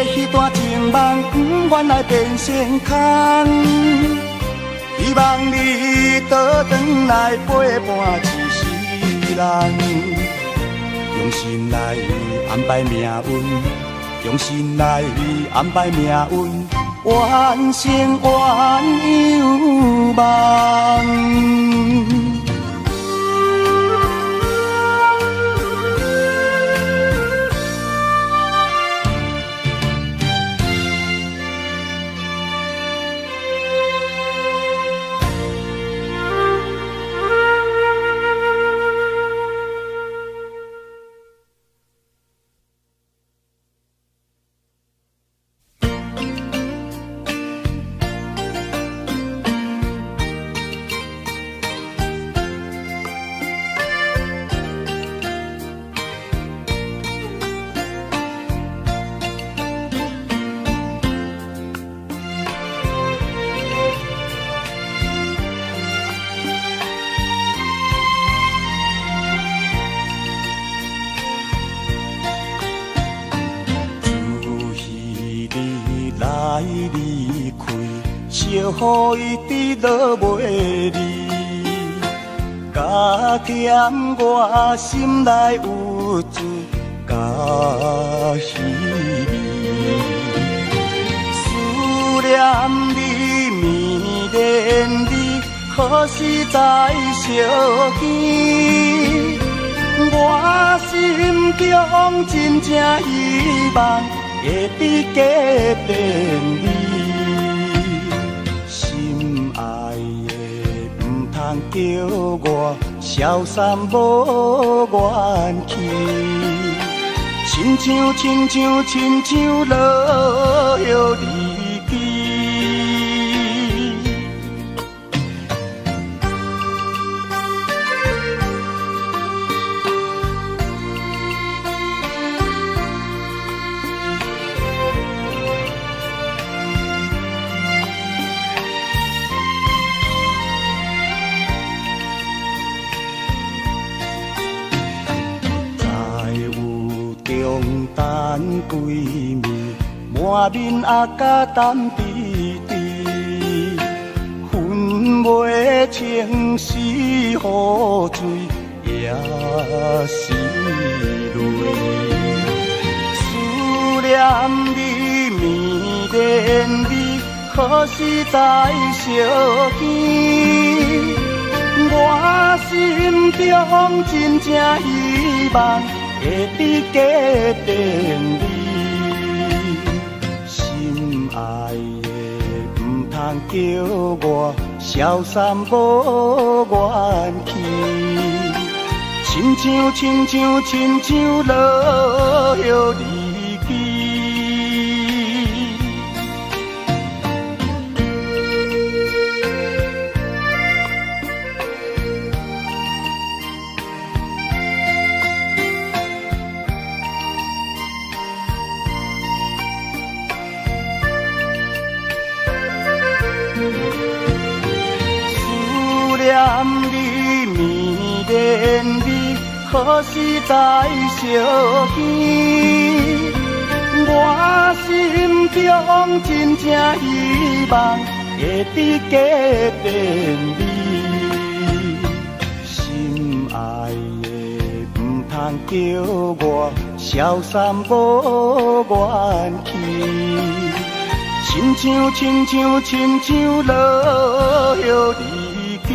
迄段情梦，不愿来变成空。希望你倒转来陪伴一世人，用心来安排命运，用心来安排命运，完成原有梦。离开，惜予伊直落袂离，加添我心内有罪，甲稀微。思念你，迷恋你，何时才相见？我心中真正希望。会比加变你，心爱的唔通叫我消散无元气，亲像落叶离枝。等几暝，满面阿甲淡滴滴，分袂清是雨水也是泪。思念你绵绵美，何时再相见？我心中真正希望会伫家等你，心爱的唔通叫我消散无元气。亲像落叶离去。思念你绵绵美，何时再相见？我心中真正希望会伫家等你，心爱的唔通叫我消散无元气，亲像落叶离去。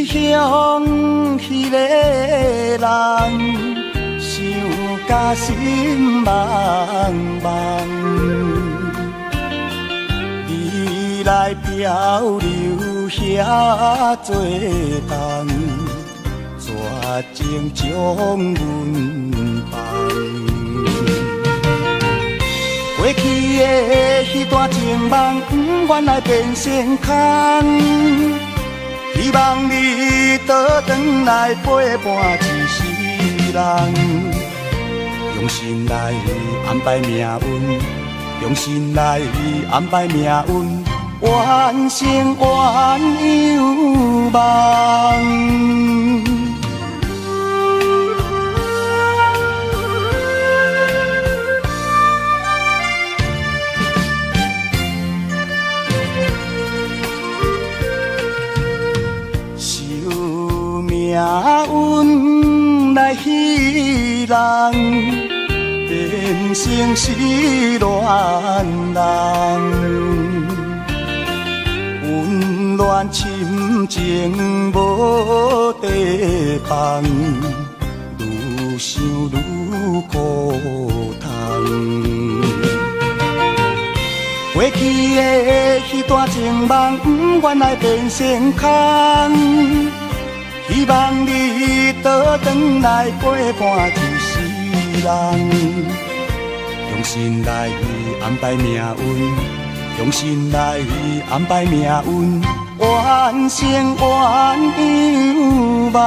想迄个人，想甲心茫茫。你来漂流遐多冬，绝情将阮放。过去的迄段情梦，不愿来变成空。希望你倒转来陪伴一世人，用心来安排命运，用心来安排命运，完成愿有梦。命运来戏人，变成失恋人，温暖深情无地放，愈想愈苦痛。过去的迄段情梦，不愿来变成空。希望你倒转来陪伴一世人，用心来安排命运，用心来安排命运，完成愿有梦。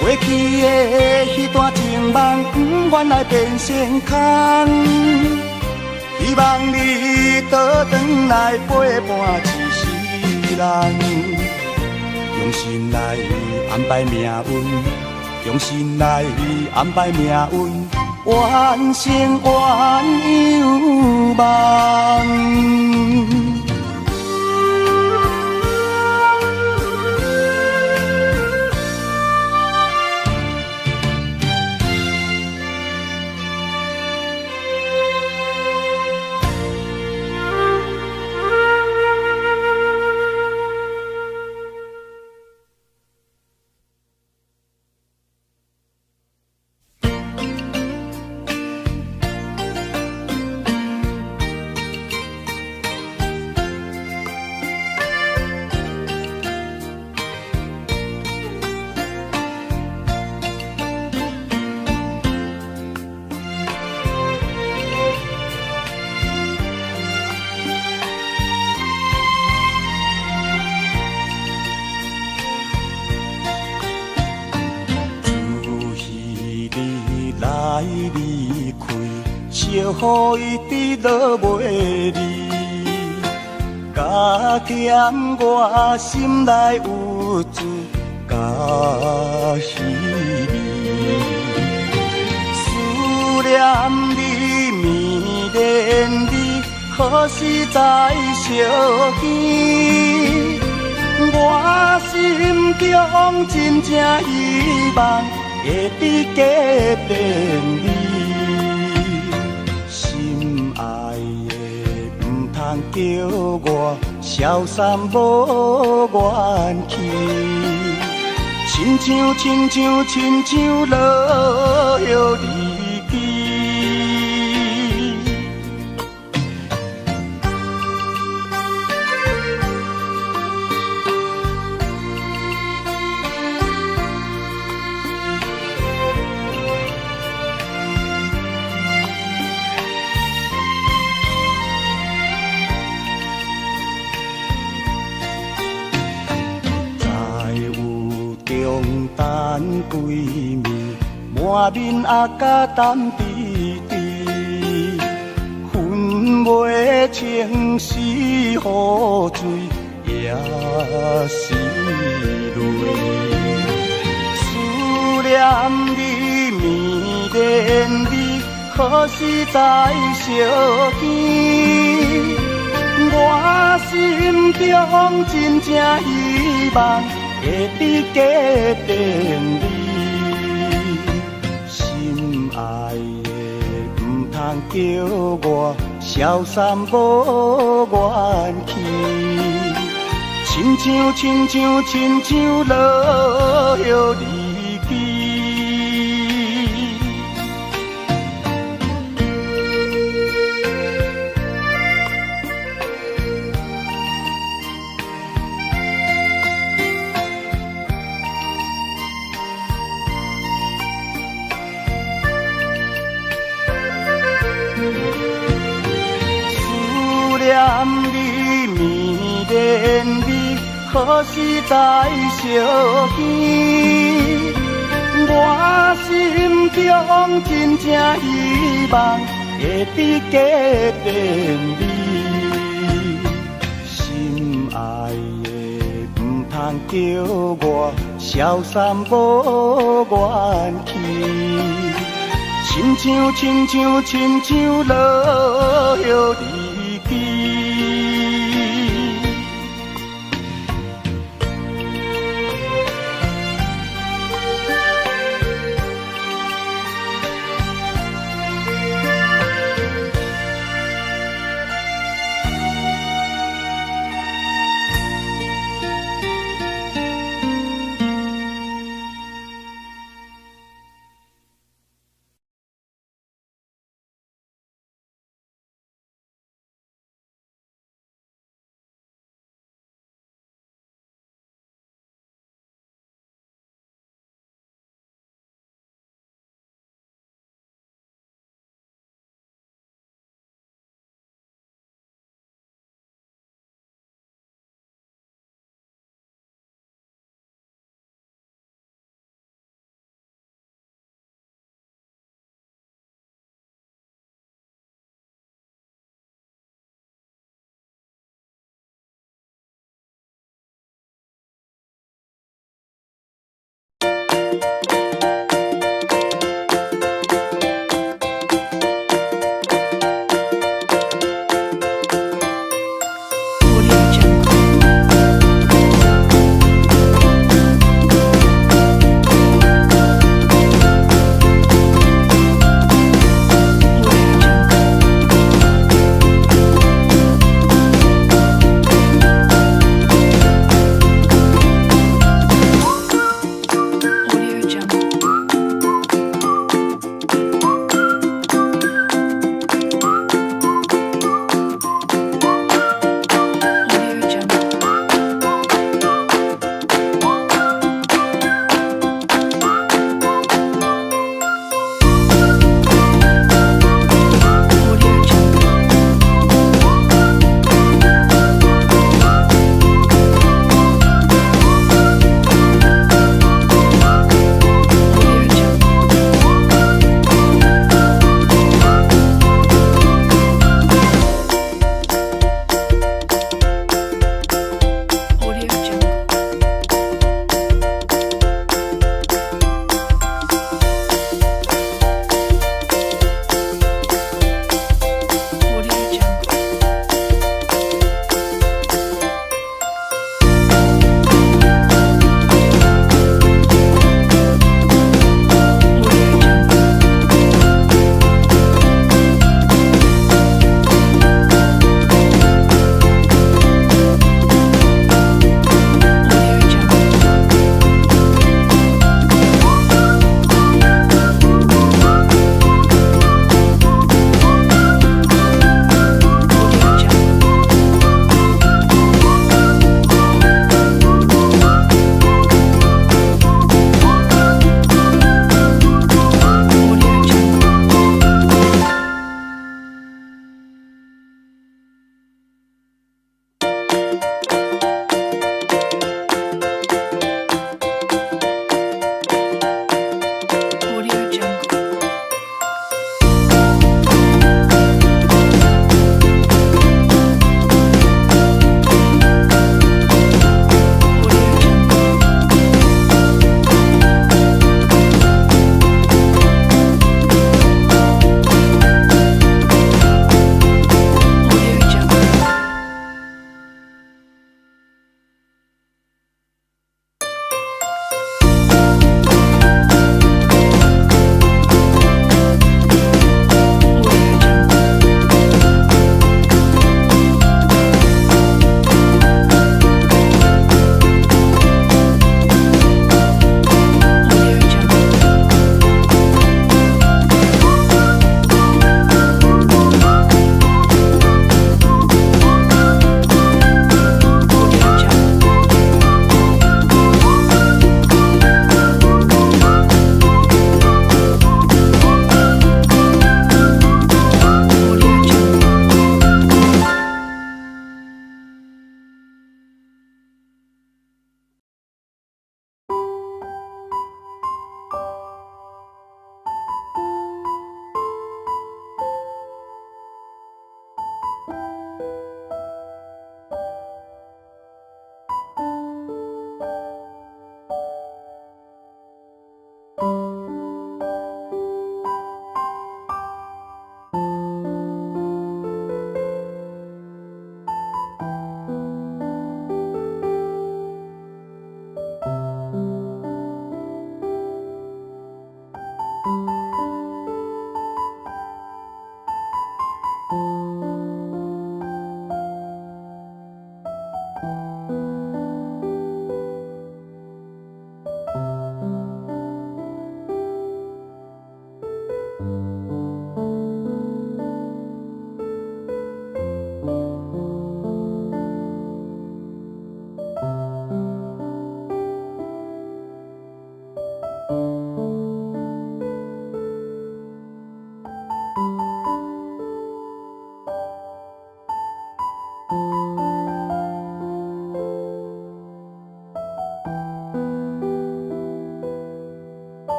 过去的迄段情梦，不原来变成空。希望你倒转来陪伴一世人，用心来安排命运，用心来安排命运，完成原有梦。来离开，惜予伊直落袂离，加减我心内有滋甲稀微。思念你，迷恋你，何时才相见？我心中真正希望。会比加变你，心爱的唔通叫我消散无元气，亲像落叶离奇。等归暝，满面阿甲淡滴滴，分袂清是雨水也是泪。思念你，迷恋你，何时才相见？我心中真正希望。会比加变你，心爱的唔通叫我消散无元气，亲像落叶离奇。念你，迷恋你，何时才相见？我心中真正希望会比加变你，心爱的唔通叫我消散无元气，亲像落叶离奇。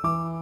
啊。